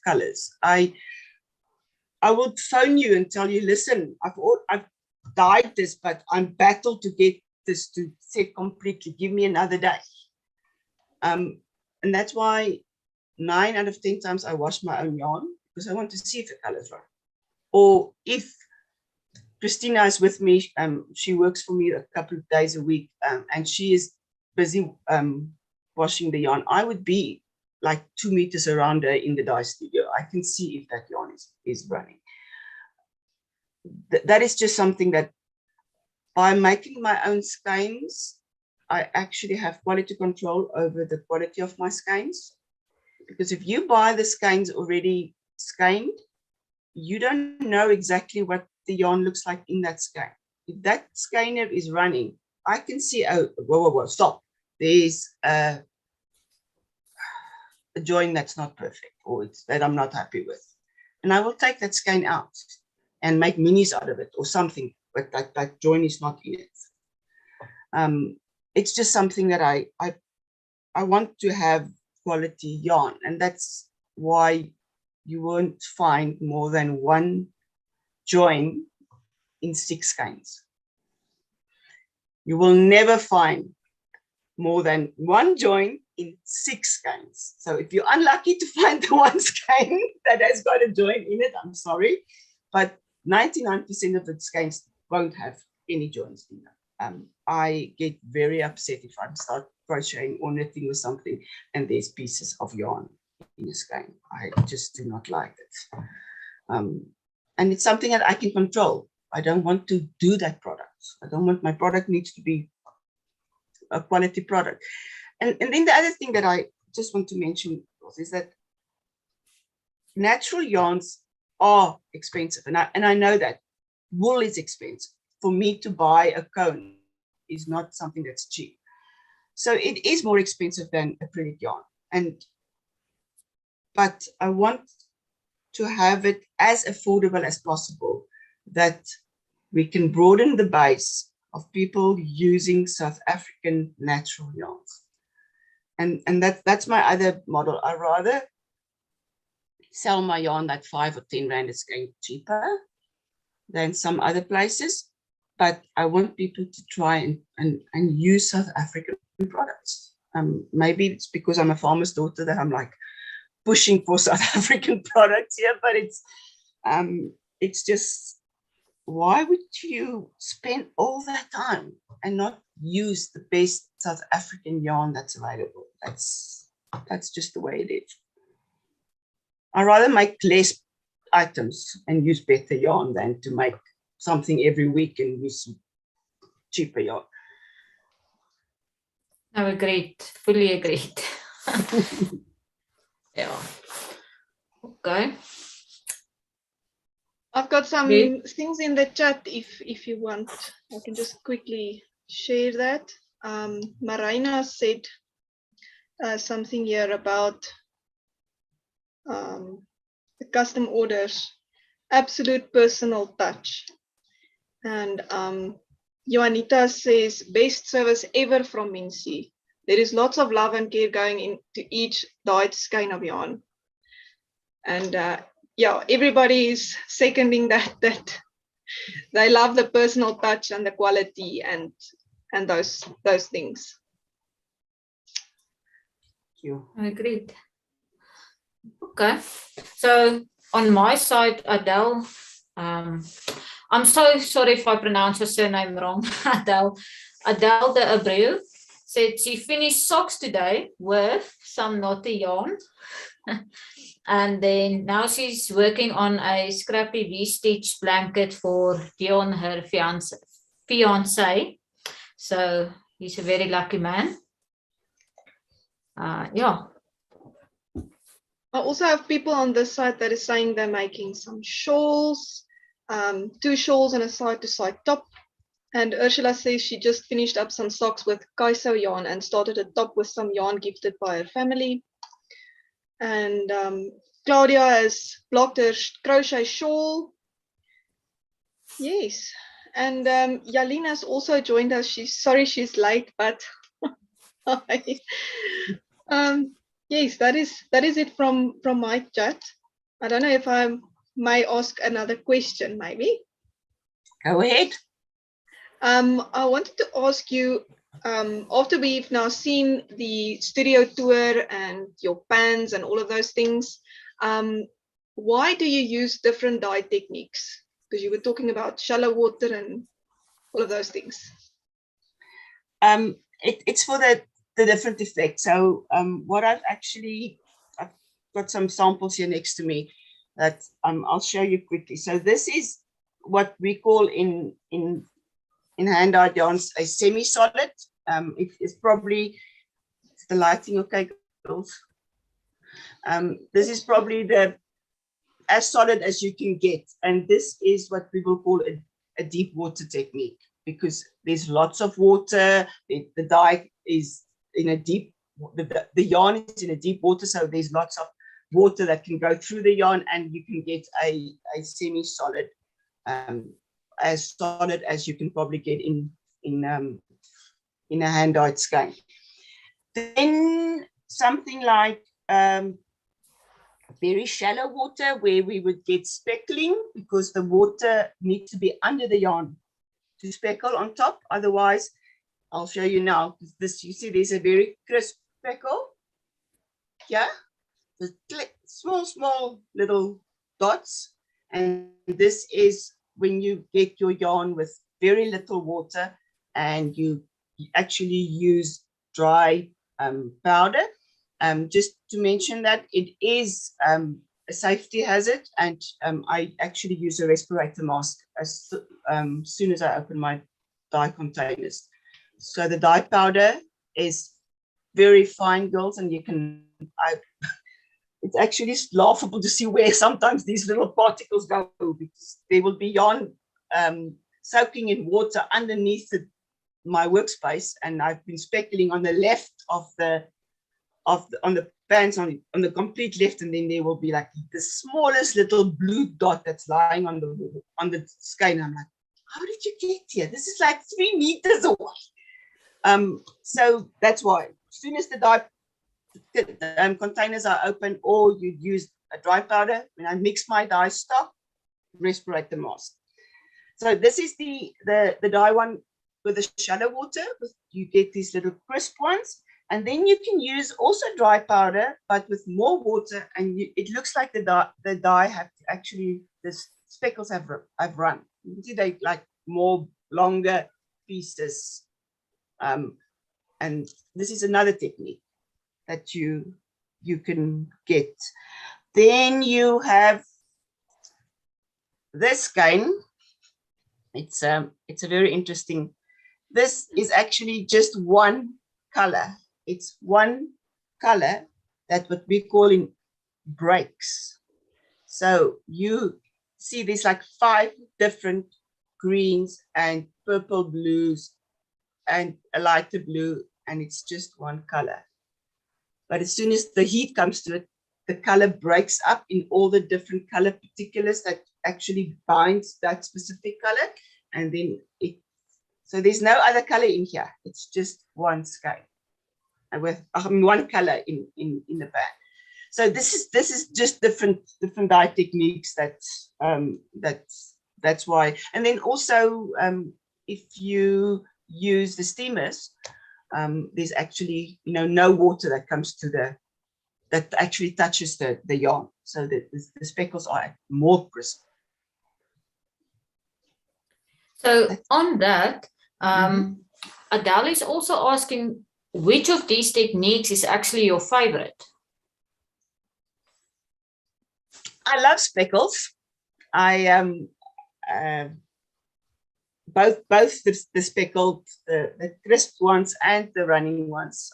colors. I will phone you and tell you, listen, I've dyed this, but I'm battled to get this to set completely. Give me another day. And that's why 9 out of 10 times I wash my own yarn, because I want to see if the color's right. Or if Christina is with me, she works for me a couple of days a week, and she is busy washing the yarn. I would be like 2 meters around her in the dye studio. I can see if that yarn is running. That is just something that, by making my own skeins, I actually have quality control over the quality of my skeins. Because if you buy the skeins already skeined, you don't know exactly what the yarn looks like in that skein. If that skeiner is running, I can see, oh, whoa, stop. There's a join that's not perfect, or it's that I'm not happy with. And I will take that skein out and make minis out of it or something, but that join is not in it. It's just something that I want to have quality yarn, and that's why you won't find more than one join in 6 skeins. You will never find more than one join in 6 skeins. So if you're unlucky to find the one skein that has got a join in it, I'm sorry, but 99% of the skeins won't have any joins in them. I get very upset if I start crocheting or knitting with something and there's pieces of yarn in a skein. I just do not like it. And it's something that I can control. I don't want to do that product. I don't want, my product needs to be a quality product. And then the other thing that I just want to mention is that natural yarns are expensive. And I know that wool is expensive. For me to buy a cone is not something that's cheap. So it is more expensive than acrylic yarn. But I want to have it as affordable as possible, that we can broaden the base of people using South African natural yarns. And that's my other model. I rather sell my yarn like 5 or 10 rand a skein cheaper than some other places. But I want people to try and use South African products. Maybe it's because I'm a farmer's daughter that I'm like pushing for South African products here, but it's just why would you spend all that time and not use the best South African yarn that's available? That's just the way it is. I'd rather make less items and use better yarn than to make something every week and use cheaper yarn. No, agreed. Fully agreed. Yeah. Okay. I've got some Okay. things in the chat if you want. I can just quickly share that. Marina said something here about the custom orders, absolute personal touch. And Joanita says, best service ever from Miensie. There is lots of love and care going into each dyed skein of yarn. And yeah, everybody is seconding that they love the personal touch and the quality and those things. Thank you. Agreed. Okay. So on my side, Adele, I'm so sorry if I pronounce your surname wrong, Adele de Abreu said she finished socks today with some knotty yarn. And then now she's working on a Scrappy V-stitch blanket for Dion, her fiance. So he's a very lucky man. Yeah. I also have people on this side that is saying they're making some shawls, 2 shawls and a side-to-side top. And Ursula says she just finished up some socks with Kaiso yarn and started a top with some yarn gifted by her family. And Claudia has blocked her crochet shawl. Yes. And Yalina's also joined us. She's sorry she's late, but yes, that is it from my chat. I don't know if I may ask another question, maybe. Go ahead. I wanted to ask you, after we've now seen the studio tour and your pans and all of those things, why do you use different dye techniques? Because you were talking about shallow water and all of those things. It's for the different effects. So what I've got some samples here next to me that I'll show you quickly. So this is what we call in hand-dyed yarns a semi-solid. It's probably, is the lighting okay, girls? This is probably as solid as you can get, and this is what we will call a deep water technique, because there's lots of water. The dye is in a deep, the yarn is in a deep water, so there's lots of water that can go through the yarn, and you can get a semi-solid, as solid as you can probably get in a hand-dyed skein. Then something like very shallow water, where we would get speckling, because the water needs to be under the yarn to speckle on top. Otherwise, I'll show you now. This, you see, there's a very crisp speckle. Yeah, the small little dots, and this is when you get your yarn with very little water, and you actually use dry powder. Just to mention that it is a safety hazard, and I actually use a respirator mask as soon as I open my dye containers. So the dye powder is very fine, girls, and you can, it's actually laughable to see where sometimes these little particles go, because there will be yarn soaking in water underneath my workspace, and I've been speckling on the left of on the pans on the complete left, and then there will be like the smallest little blue dot that's lying on the skein. I'm like, how did you get here? This is like 3 meters away. So that's why, as soon as the dye containers are open, or you use a dry powder, when I mix my dye stock, respirator mask. So this is the dye one with the shallow water. You get these little crisp ones, and then you can use also dry powder, but with more water, and it looks like the dye have actually, the speckles have run. You can see they like more longer pieces. And this is another technique that you can get. Then you have this skein. It's a very interesting. This is actually just one color. It's one color that what we call in breaks. So you see there's like 5 different greens and purple blues and a lighter blue, and it's just one color. But as soon as the heat comes to it, the color breaks up in all the different color particulars that actually binds that specific color, and then so there's no other color in here. It's just one skein, and with one color in the band. So this is just different dye techniques. That's why. And then also if you use the steamers, there's actually no water that comes to that actually touches the yarn, so that the speckles are more crisp. So on that, Adele is also asking which of these techniques is actually your favorite. I love speckles. I both the speckled, the crisp ones and the running ones.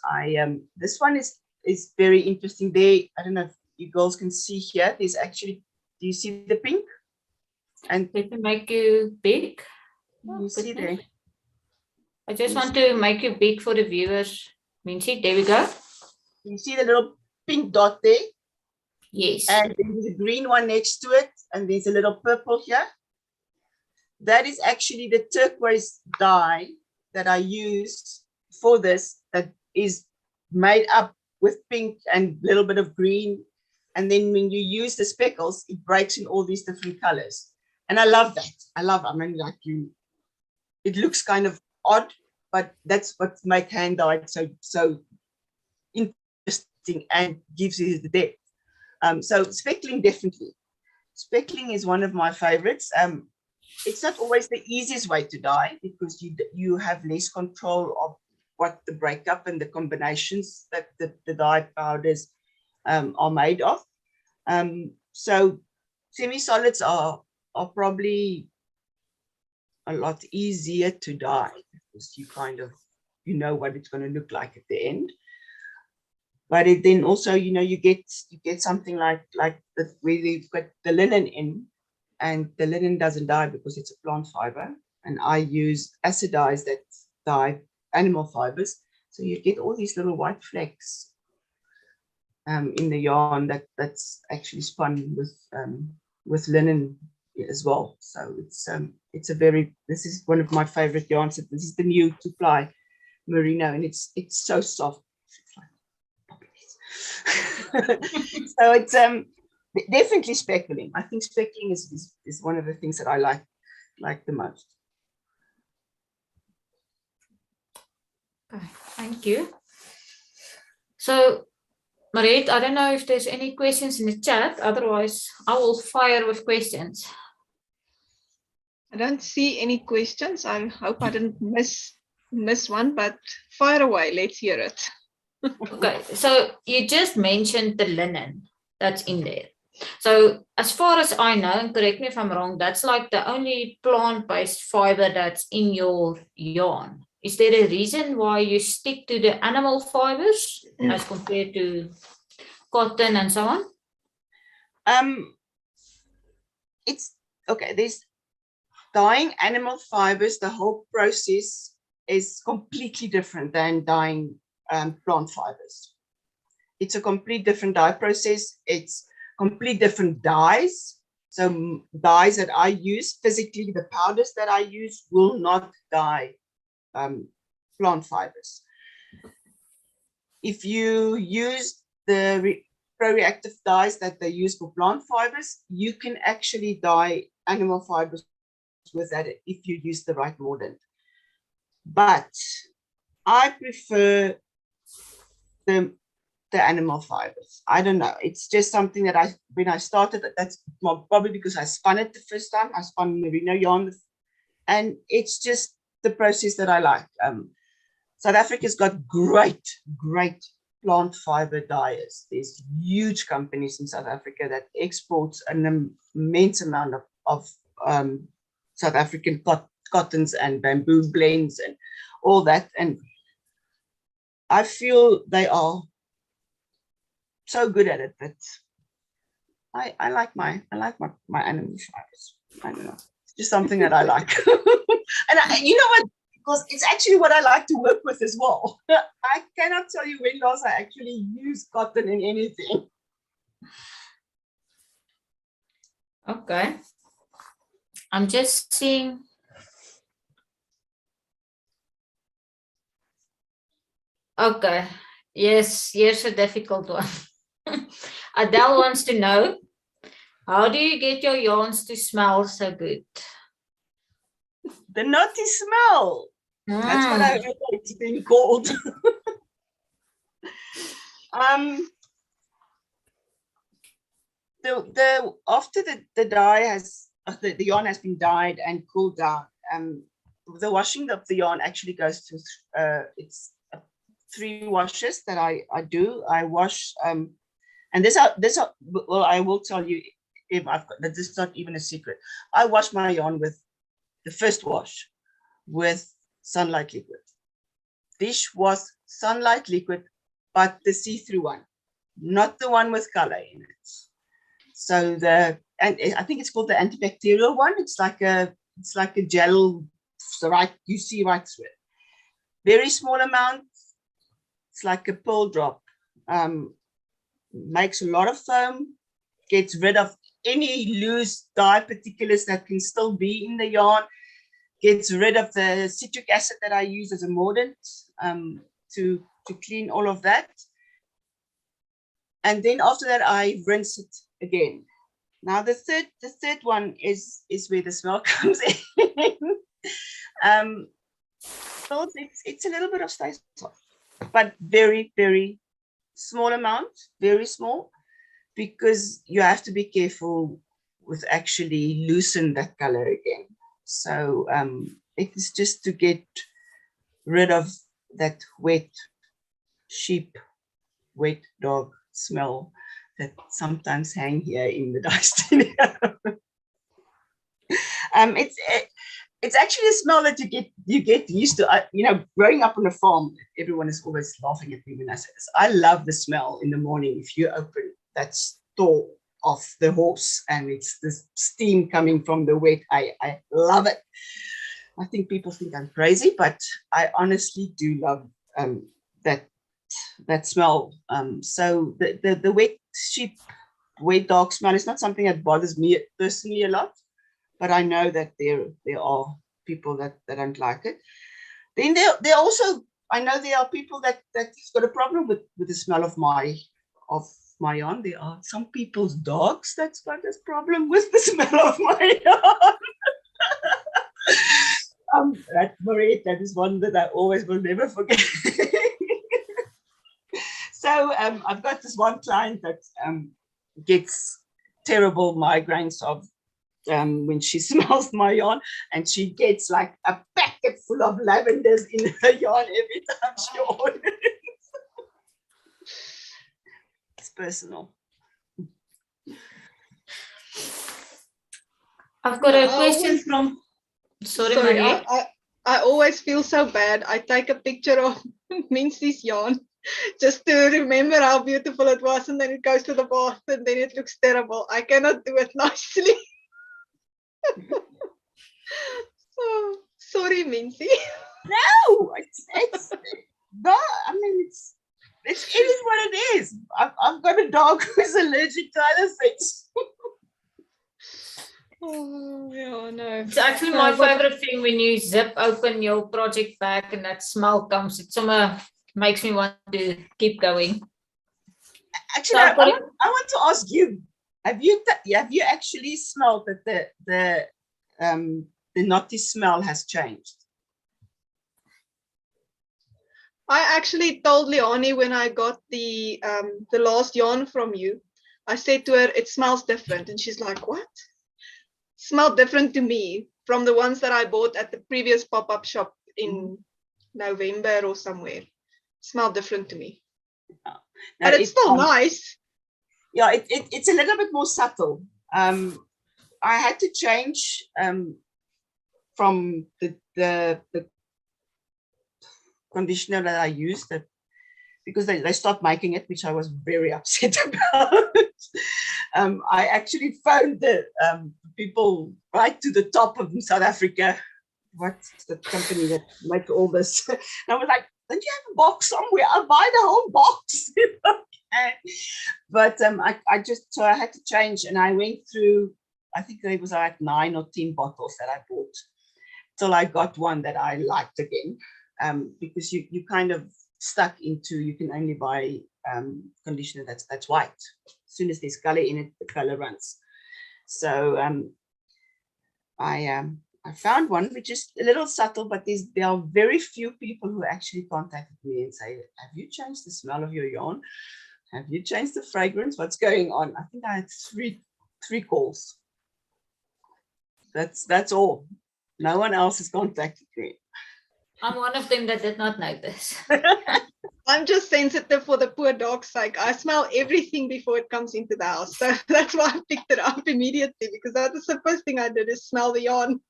This one is very interesting. I don't know if you girls can see here. There's actually, do you see the pink? And let me make you big. You see there. I just want to make you big for the viewers. Miensie, there we go. You see the little pink dot there? Yes. And there's a green one next to it, and there's a little purple here. That is actually the turquoise dye that I use for this, that is made up with pink and a little bit of green. And then when you use the speckles, it breaks in all these different colors. And I love that. I mean, like it looks kind of odd, but that's what makes hand dye so interesting and gives you the depth. So speckling, definitely. Speckling is one of my favorites. It's not always the easiest way to dye because you have less control of what the breakup and the combinations that the dye powders are made of. So semi-solids are probably a lot easier to dye because you kind of what it's going to look like at the end. But then also you get something like where you've got the linen in, and the linen doesn't dye because it's a plant fiber, and I use acid dyes that dye animal fibers, so you get all these little white flecks in the yarn that's actually spun with linen as well. So it's a very, this is one of my favorite yarns. This is the new 2-ply merino, and it's so soft. So it's definitely speckling. I think speckling is one of the things that I like the most. Okay, thank you. So Mariette, I don't know if there's any questions in the chat. Otherwise, I will fire with questions. I don't see any questions. I hope I didn't miss one, but fire away. Let's hear it. Okay, so you just mentioned the linen that's in there. So as far as I know, and correct me if I'm wrong, that's like the only plant-based fiber that's in your yarn. Is there a reason why you stick to the animal fibers as compared to cotton and so on? It's okay. There's dyeing animal fibers. The whole process is completely different than dyeing plant fibers. It's a complete different dye process. It's complete different dyes. So dyes that I use physically, the powders that I use will not dye plant fibers. If you use the pro-reactive dyes that they use for plant fibers, you can actually dye animal fibers with that if you use the right mordant. But I prefer the the animal fibers. I don't know. It's just something that when I started, that's probably because I spun it the first time. I spun merino yarn, and it's just the process that I like. South Africa's got great plant fiber dyers. There's huge companies in South Africa that exports an immense amount of South African cottons and bamboo blends and all that. And I feel they are so good at it that I like my animal fibers. I don't know. It's just something that I like. And you know what? Because it's actually what I like to work with as well. I cannot tell you when last I actually used cotton in anything. Okay. I'm just seeing. Okay. Yes, here's a difficult one. Adele wants to know, how do you get your yarns to smell so good? The knotty smell. That's what I heard it's been called. After the dye has the yarn has been dyed and cooled down, the washing of the yarn actually goes through it's 3 washes that I do. I wash and well, I will tell you if I've got that. This is not even a secret. I wash my yarn with the first wash with sunlight liquid. This was sunlight liquid, but the see-through one, not the one with color in it. So and I think it's called the antibacterial one. It's like a gel, right? You see right through it. Very small amount. It's like a pearl drop. Makes a lot of foam. Gets rid of any loose dye particulars that can still be in the yarn. Gets rid of the citric acid that I use as a mordant to clean all of that. And then after that, I rinse it again. Now the third one is where the smell comes in. So it's a little bit of stay soft, but very, very small amount, very small, because you have to be careful with actually loosen that color again. So it is just to get rid of that wet sheep, wet dog smell that sometimes hang here in the dye studio. It's actually a smell that you get used to. Growing up on a farm, everyone is always laughing at me when I say this. I love the smell in the morning if you open that store of the horse and it's the steam coming from the wet. I love it. I think people think I'm crazy, but I honestly do love that smell. So the wet sheep, wet dog smell is not something that bothers me personally a lot, but I know that there are people that don't like it. Then there also, I know there are people that's got a problem with the smell of my yarn. There are some people's dogs that's got this problem with the smell of my yarn. That Mariette, that is one that I always will never forget. So I've got this one client that gets terrible migraines of when she smells my yarn, and she gets like a packet full of lavenders in her yarn every time she orders. It's personal. I've got a question from. Sorry, Mariette. I always feel so bad. I take a picture of Miensie's yarn just to remember how beautiful it was, and then it goes to the bath and then it looks terrible. I cannot do it nicely. Oh, sorry, Miensie. No, it's no. I mean, it is what it is. I've got a dog who's allergic to other things. Oh, yeah, no. It's actually my favorite thing when you zip open your project bag and that smell comes. It somehow makes me want to keep going. Actually, I want to ask you: Have you actually smelled that the knotty smell has changed? I actually told Leanie when I got the last yarn from you, I said to her, it smells different. And she's like, what? Smelled different to me from the ones that I bought at the previous pop-up shop in November or somewhere. Smelled different to me. No, but it's still nice. Yeah, it's a little bit more subtle. I had to change from the conditioner that I used, because they stopped making it, which I was very upset about. I actually phoned the people right to the top of South Africa. What's the company that makes all this? And I was like, don't you have a box somewhere? I'll buy the whole box. But I had to change, and I went through, I think there was like 9 or 10 bottles that I bought till I got one that I liked again. Because you kind of stuck into, you can only buy conditioner that's white. As soon as there's color in it, the color runs. So I found one which is a little subtle, but there are very few people who actually contacted me and say, have you changed the smell of your yarn? Have you changed the fragrance? What's going on? I think I had three calls. That's all. No one else has contacted me. I'm one of them that did not notice. I'm just sensitive for the poor dog's sake. I smell everything before it comes into the house. So that's why I picked it up immediately, because that's the first thing I did is smell the yarn.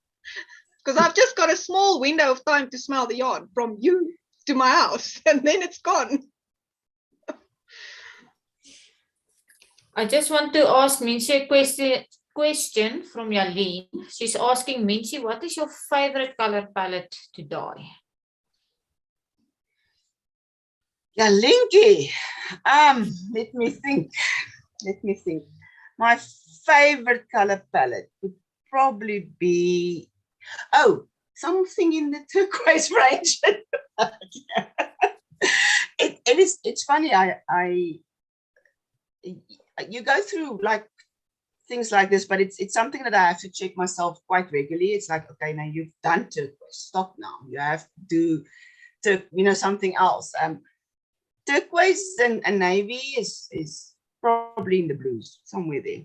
Because I've just got a small window of time to smell the yarn from you to my house, and then it's gone. I just want to ask Miensie a question from Yaleen. She's asking, Miensie, what is your favorite color palette to dye? Yeah, Linky. Let me think. My favorite color palette would probably be, something in the turquoise range. It's funny. You go through like things like this, but it's something that I have to check myself quite regularly. It's like, okay, now you've done turquoise. Stop now. You have to do something else. Turquoise and navy is probably in the blues, somewhere there.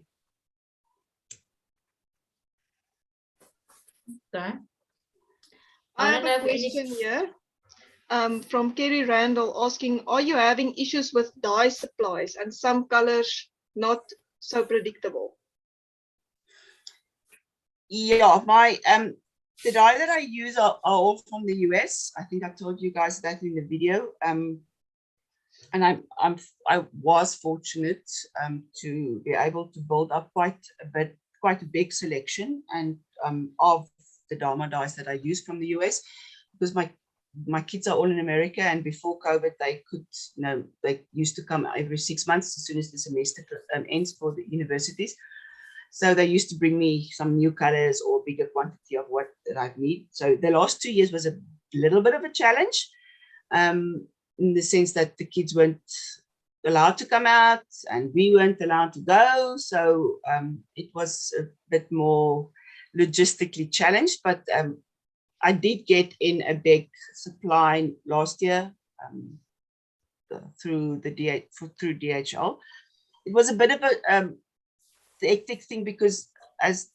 Okay. I have a question here from Kerry Randall asking, are you having issues with dye supplies and some colors not so predictable? Yeah, the dye that I use are all from the US. I think I told you guys that in the video. And I was fortunate to be able to build up quite a big selection and of the Dharma dyes that I use from the US, because my kids are all in America, and before COVID they used to come every 6 months as soon as the semester ends for the universities. So they used to bring me some new colors or bigger quantity of what that I need. So the last 2 years was a little bit of a challenge. In the sense that the kids weren't allowed to come out and we weren't allowed to go. So it was a bit more logistically challenged, but I did get in a big supply last year through DHL. It was a bit of a hectic thing, because as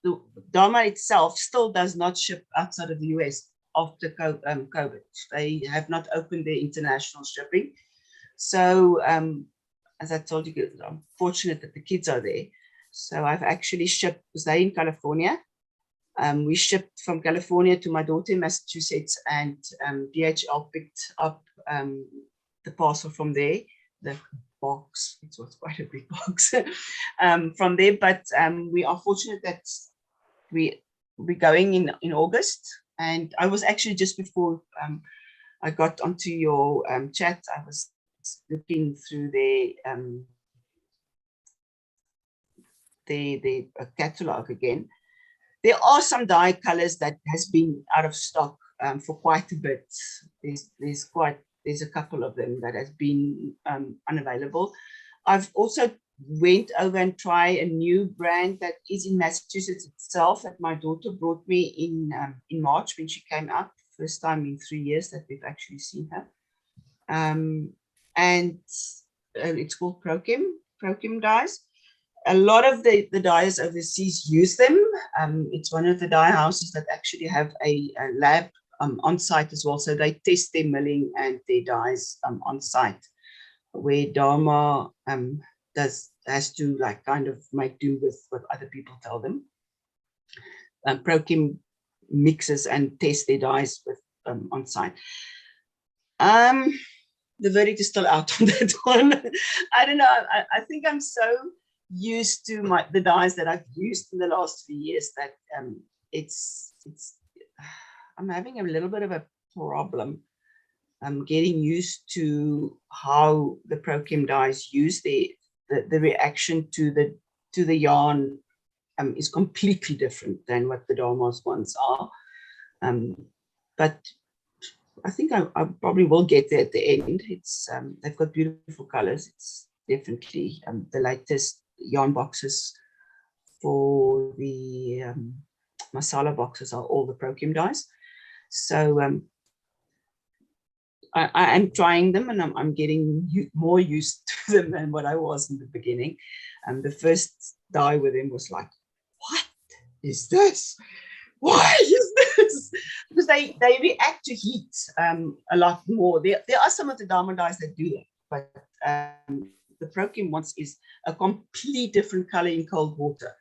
the Dharma itself still does not ship outside of the US after COVID. They have not opened their international shipping. So as I told you, I'm fortunate that the kids are there. So I've actually shipped, because they're in California. We shipped from California to my daughter in Massachusetts, and DHL picked up the parcel from there, the box. It was quite a big box from there. But we are fortunate that we're going in August. And I was actually, just before I got onto your chat, I was looking through the catalog again. There are some dye colors that has been out of stock for quite a bit. There's a couple of them that has been unavailable. I've also went over and tried a new brand that is in Massachusetts itself, that my daughter brought me in March when she came out. First time in 3 years that we've actually seen her. and it's called Prochem dyes. A lot of the dyers overseas use them. It's one of the dye houses that actually have a lab on site as well. So they test their milling and their dyes on site, where Dharma has to like kind of make do with what other people tell them. Prochem mixes and test their dyes with on site. The verdict is still out on that one. I don't know. I think I'm so used to the dyes that I've used in the last few years that I'm having a little bit of a problem. I'm getting used to how the Prochem dyes use the reaction to the yarn is completely different than what the Dharma's ones are. But I think I probably will get there at the end. It's they've got beautiful colors. It's definitely the latest yarn boxes for the masala boxes are all the Prochem dyes. So I am trying them, and I'm getting more used to them than what I was in the beginning. The first dye with them was like, what is this? Why is this? Because they react to heat a lot more. There are some of the Dharma dyes that do that, but the Prochem ones is a complete different color in cold water.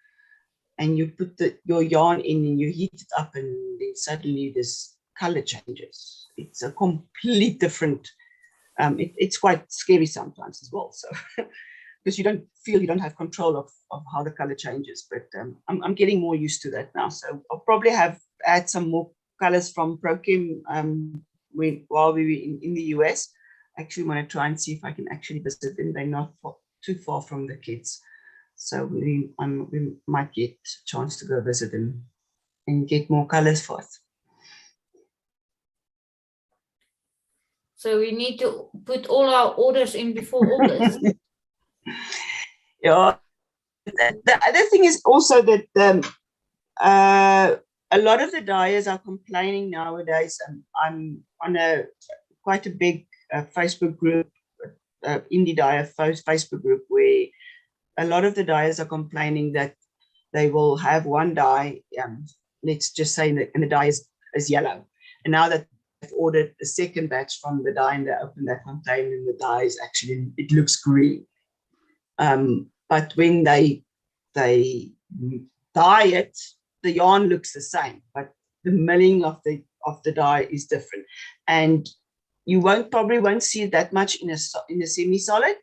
And you put your yarn in and you heat it up, and then suddenly this color changes. It's a complete different, it's quite scary sometimes as well. So because you don't have control of how the color changes, but I'm getting more used to that now. So I'll probably add some more colors from Prochem while we were in the US. Actually want to try and see if I can actually visit them. They're not too far from the kids. So we might get a chance to go visit them and get more colors for us. So we need to put all our orders in before August. Yeah. The other thing is also that a lot of the dyers are complaining nowadays. I'm on quite a big Facebook group, indie dyer Facebook group, where a lot of the dyers are complaining that they will have one dye, let's just say that, and the dye is yellow. And now that they've ordered a second batch from the dye and they open that container, and the dye is actually, it looks green. But when they dye it, the yarn looks the same, but the milling of the dye is different. And you probably won't see it that much in a semi-solid,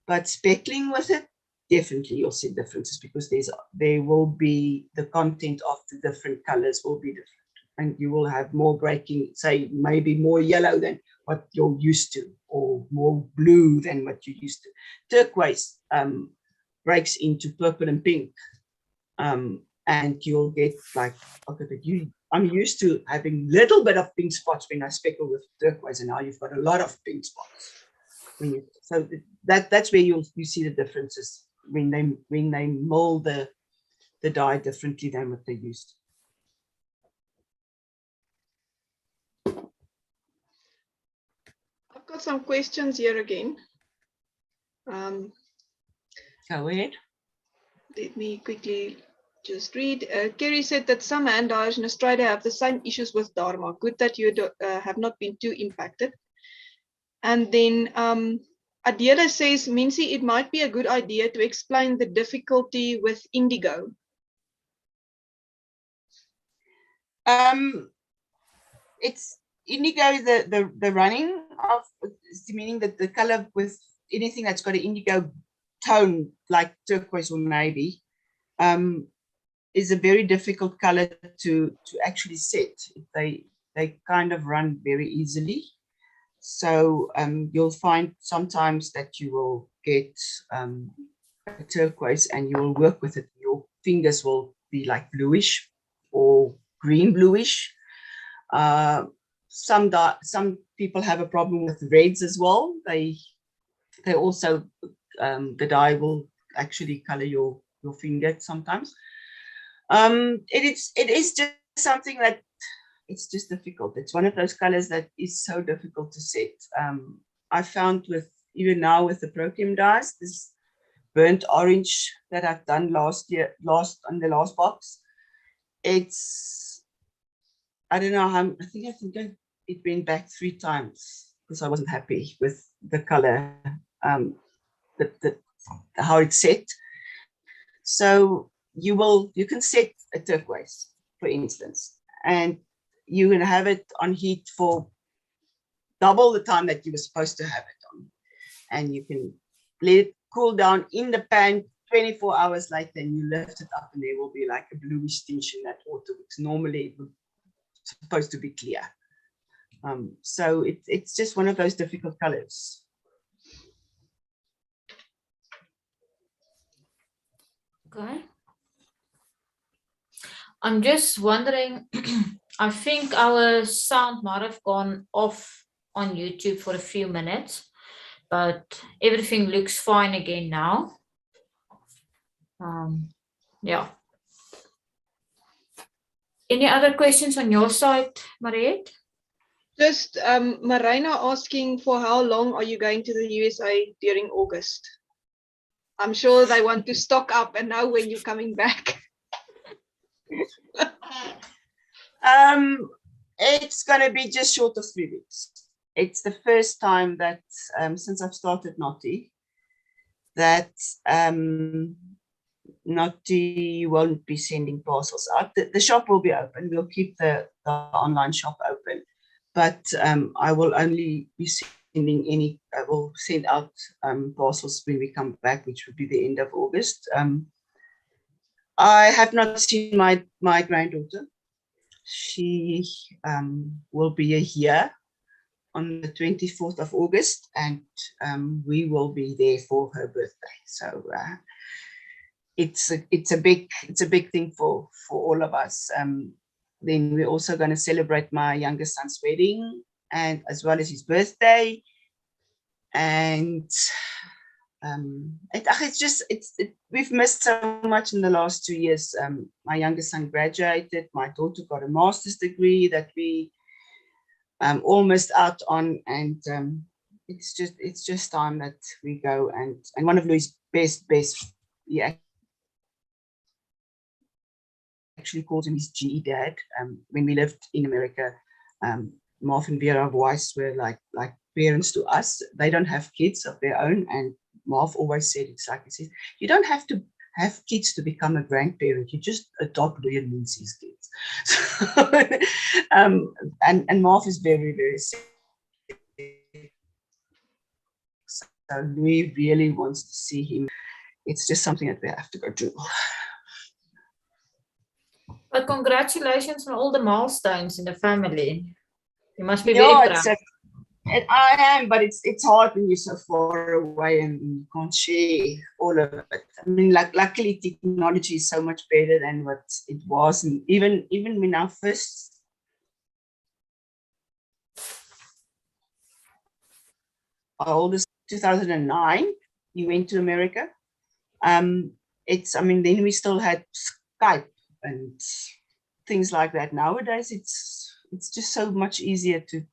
but speckling with it, definitely you'll see differences, because there will be the content of the different colors will be different, and you will have more breaking, say maybe more yellow than what you're used to, or more blue than what you're used to. Turquoise breaks into purple and pink, and you'll get like, okay, but I'm used to having little bit of pink spots when I speckle with turquoise, and now you've got a lot of pink spots. So that's where you see the differences when they mold the dye differently than what they used to. I've got some questions here again. Go ahead. Let me quickly just read. Kerry said that some hand dyers in Australia have the same issues with Dharma. Good that you have not been too impacted. And then Adela says, Miensie, it might be a good idea to explain the difficulty with Indigo. It's Indigo, the running of, meaning that the color with anything that's got an indigo tone, like turquoise or navy, is a very difficult color to actually set. They kind of run very easily. So you'll find sometimes that you will get a turquoise and you will work with it. Your fingers will be like bluish or green bluish. Some people have a problem with reds as well. They also, the dye will actually color your finger sometimes. It is just something that it's just difficult. It's one of those colors that is so difficult to set. I found with even now with the protein dyes, this burnt orange that I've done last on the last box. It's, I don't know how, I think it went back 3 times because I wasn't happy with the color, how it's set. So you can set a turquoise, for instance, and you can have it on heat for double the time that you were supposed to have it on, and you can let it cool down in the pan. 24 hours later, and you lift it up, and there will be like a bluish tinge in that water, which normally it's supposed to be clear. So it's just one of those difficult colors. Okay. I'm just wondering, I think our sound might have gone off on YouTube for a few minutes, but everything looks fine again now. Yeah. Any other questions on your side, Mariette? Just Marina asking, for how long are you going to the USA during August? I'm sure they want to stock up and know when you're coming back. It's going to be just short of 3 weeks. It's the first time that since I've started Knotty that Knotty won't be sending parcels out. The shop will be open. We'll keep the online shop open, but I will only be sending I will send out parcels when we come back, which will be the end of August. I have not seen my granddaughter. She will be here on the 24th of August, and we will be there for her birthday. So it's a big thing for all of us. Then we're also going to celebrate my youngest son's wedding, and as well as his birthday. And we've missed so much in the last 2 years. My youngest son graduated. My daughter got a master's degree that we all missed out on, and it's just time that we go. And one of Louis' best, he actually calls him his GE dad. When we lived in America, Marv and Vera Weiss were like parents to us. They don't have kids of their own, and Marv always said, it's like he says, you don't have to have kids to become a grandparent. You just adopt Louis and Miensie's kids. So, and Marv is very, very sick. So Louis really wants to see him. It's just something that we have to go do. But congratulations on all the milestones in the family. You must be very proud. I am, but it's hard when you're so far away and you can't share all of it. I mean, luckily technology is so much better than what it was, and even when our oldest 2009, he went to America. Then we still had Skype and things like that. Nowadays, it's just so much easier to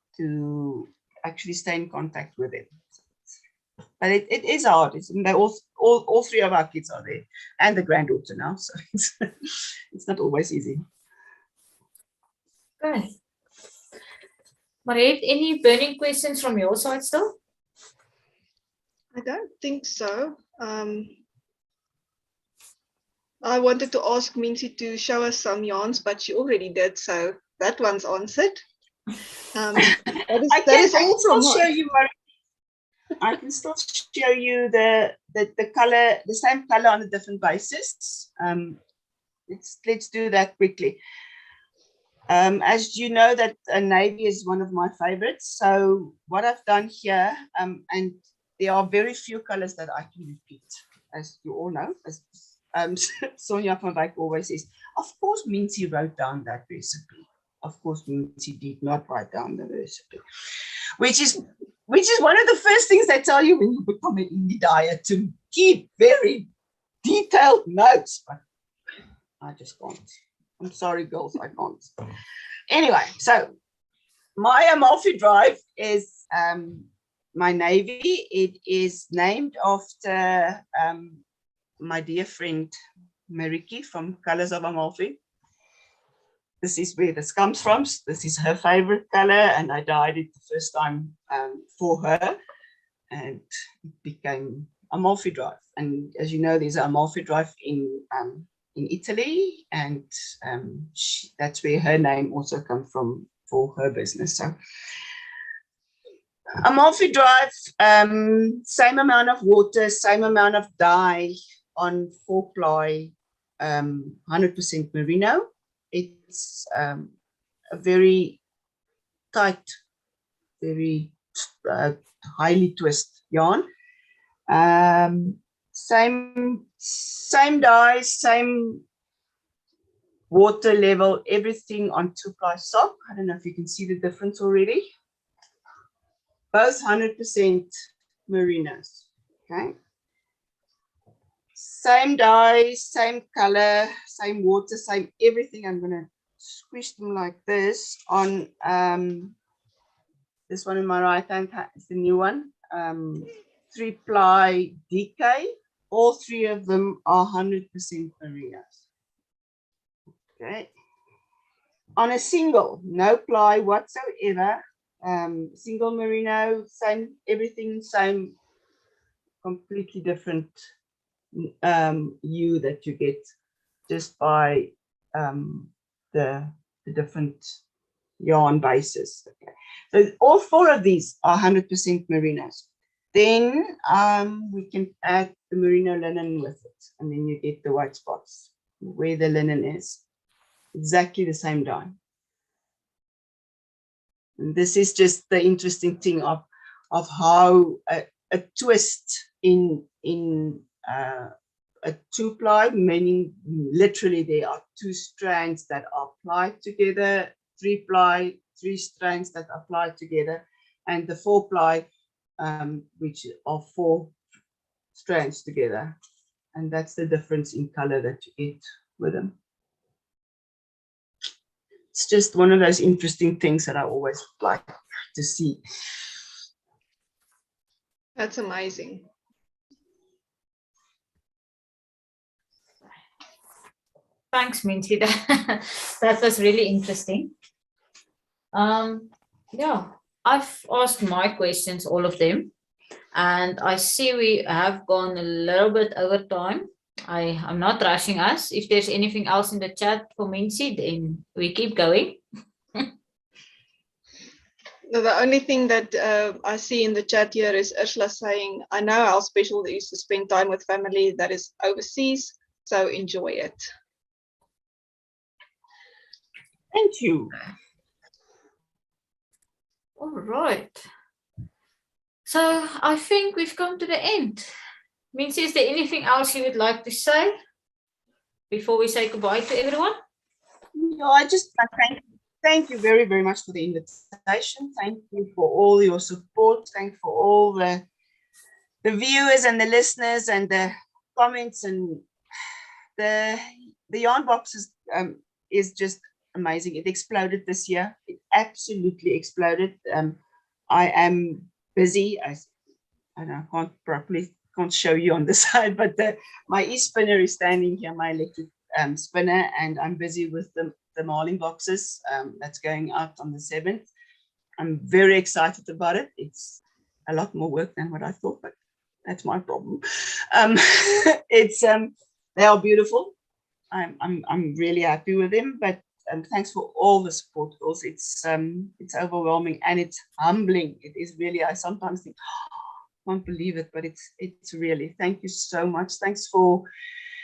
actually stay in contact with it. But it is hard. All 3 of our kids are there, and the granddaughter now, so it's not always easy. Okay. Mariette, any burning questions from your side still? I don't think so. I wanted to ask Miensie to show us some yarns, but she already did, so that one's answered. I can still show you the color, the same color on a different basis. Let's do that quickly. As you know, that navy is one of my favorites. So what I've done here, and there are very few colors that I can repeat, as you all know. As Sonia van Wyk always says, of course Miensie wrote down that recipe. Of course, Miensie did not write down the recipe, which is one of the first things they tell you when you become an indie dyer, to keep very detailed notes. But I just can't. I'm sorry, girls, I can't. Anyway, so my Amalfi drive is my navy. It is named after my dear friend Mariki from Colors of Amalfi. This is where this comes from. This is her favorite color, and I dyed it the first time for her, and it became Amalfi Drive. And as you know, there's an Amalfi Drive in Italy, and that's where her name also comes from for her business. So Amalfi Drive, same amount of water, same amount of dye on 4-ply, 100% merino. It's a very tight, very highly twist yarn. Same dye, same water level, everything on 2-ply sock. I don't know if you can see the difference already. Both 100% merinos. Okay. Same dye, same color, same water, same everything. I'm going to squish them like this on this one in my right hand is the new one. 3-ply DK. All three of them are 100% merinos. Okay. On a single, no ply whatsoever. Single merino, same everything, same, completely different hue that you get just by the different yarn bases. Okay. So all 4 of these are 100% merinos. Then we can add the merino linen with it, and then you get the white spots where the linen is. Exactly the same dye. And this is just the interesting thing of how a twist in a 2-ply, meaning literally there are 2 strands that are applied together, 3-ply, 3 strands that are applied together, and the 4-ply, which are 4 strands together. And that's the difference in color that you get with them. It's just one of those interesting things that I always like to see. That's amazing. Thanks, Miensie. That was really interesting. Yeah, I've asked my questions, all of them, and I see we have gone a little bit over time. I'm not rushing us. If there's anything else in the chat for Miensie, then we keep going. No, the only thing that I see in the chat here is Ursula saying, I know how special it is to spend time with family that is overseas, so enjoy it. Thank you. All right. So I think we've come to the end. Miensie, is there anything else you would like to say before we say goodbye to everyone? No, I just thank you very, very much for the invitation. Thank you for all your support. Thank you for all the viewers and the listeners and the comments, and the yarn boxes is just amazing. It exploded this year. It absolutely exploded. I am busy. I can't show you on the side, but my e-spinner is standing here, my electric spinner, and I'm busy with the marling boxes that's going out on the 7th. I'm very excited about it. It's a lot more work than what I thought, but that's my problem. They are beautiful. I'm really happy with them, but thanks for all the support, girls. It's overwhelming and it's humbling. It is really. I sometimes think, oh, I can't believe it, but it's really. Thank you so much. Thanks for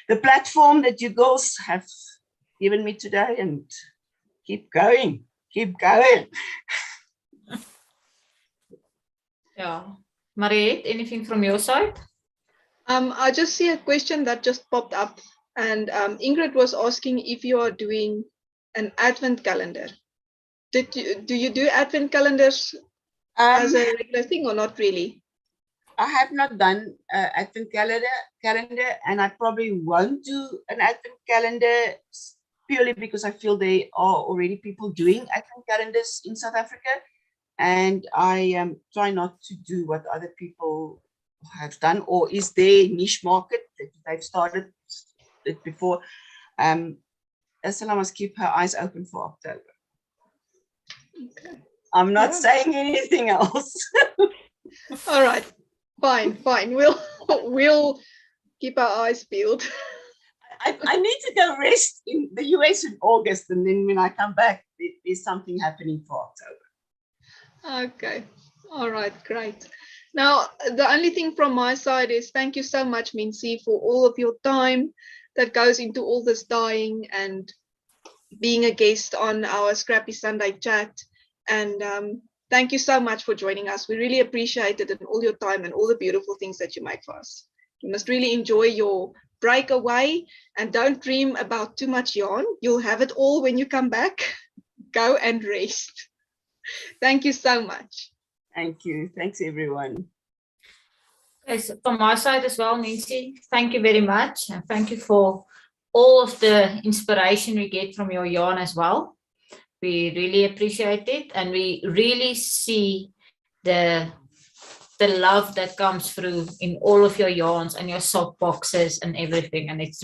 the platform that you girls have given me today, and keep going. Keep going. Yeah. Mariette, anything from your side? I just see a question that just popped up, and Ingrid was asking if you are doing an advent calendar. Do you do advent calendars as a regular thing or not really? I have not done advent calendar, and I probably won't do an advent calendar purely because I feel there are already people doing advent calendars in South Africa. and I try not to do what other people have done, or is their niche market that they've started it before. Ursula must keep her eyes open for October. Okay. I'm not Yeah. saying anything else. All right. Fine. We'll keep our eyes peeled. I need to go rest in the US in August, and then when I come back, there's something happening for October. Okay. All right. Great. Now, the only thing from my side is thank you so much, Miensie, for all of your time that goes into all this dyeing and being a guest on our Scrappy Sunday Chat. And thank you so much for joining us. We really appreciate it, and all your time and all the beautiful things that you make for us. You must really enjoy your break away, and don't dream about too much yarn. You'll have it all when you come back. Go and rest. Thank you so much. Thank you. Thanks, everyone. Yes, from my side as well, Miensie, thank you very much. And thank you for all of the inspiration we get from your yarn as well. We really appreciate it, and we really see the love that comes through in all of your yarns and your sock boxes and everything, and it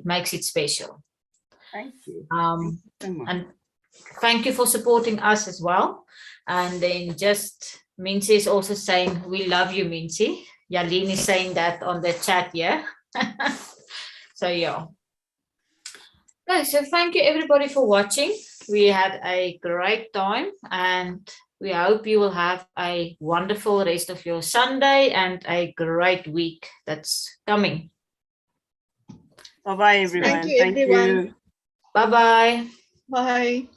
makes it special. Thank you. Thank you so much. And thank you for supporting us as well. And then just Miensie is also saying we love you, Miensie. Leanie is saying that on the chat, yeah. So yeah. Okay, so thank you everybody for watching. We had a great time, and we hope you will have a wonderful rest of your Sunday and a great week that's coming. Bye-bye, everyone. Thank you, everyone. Bye-bye. Bye.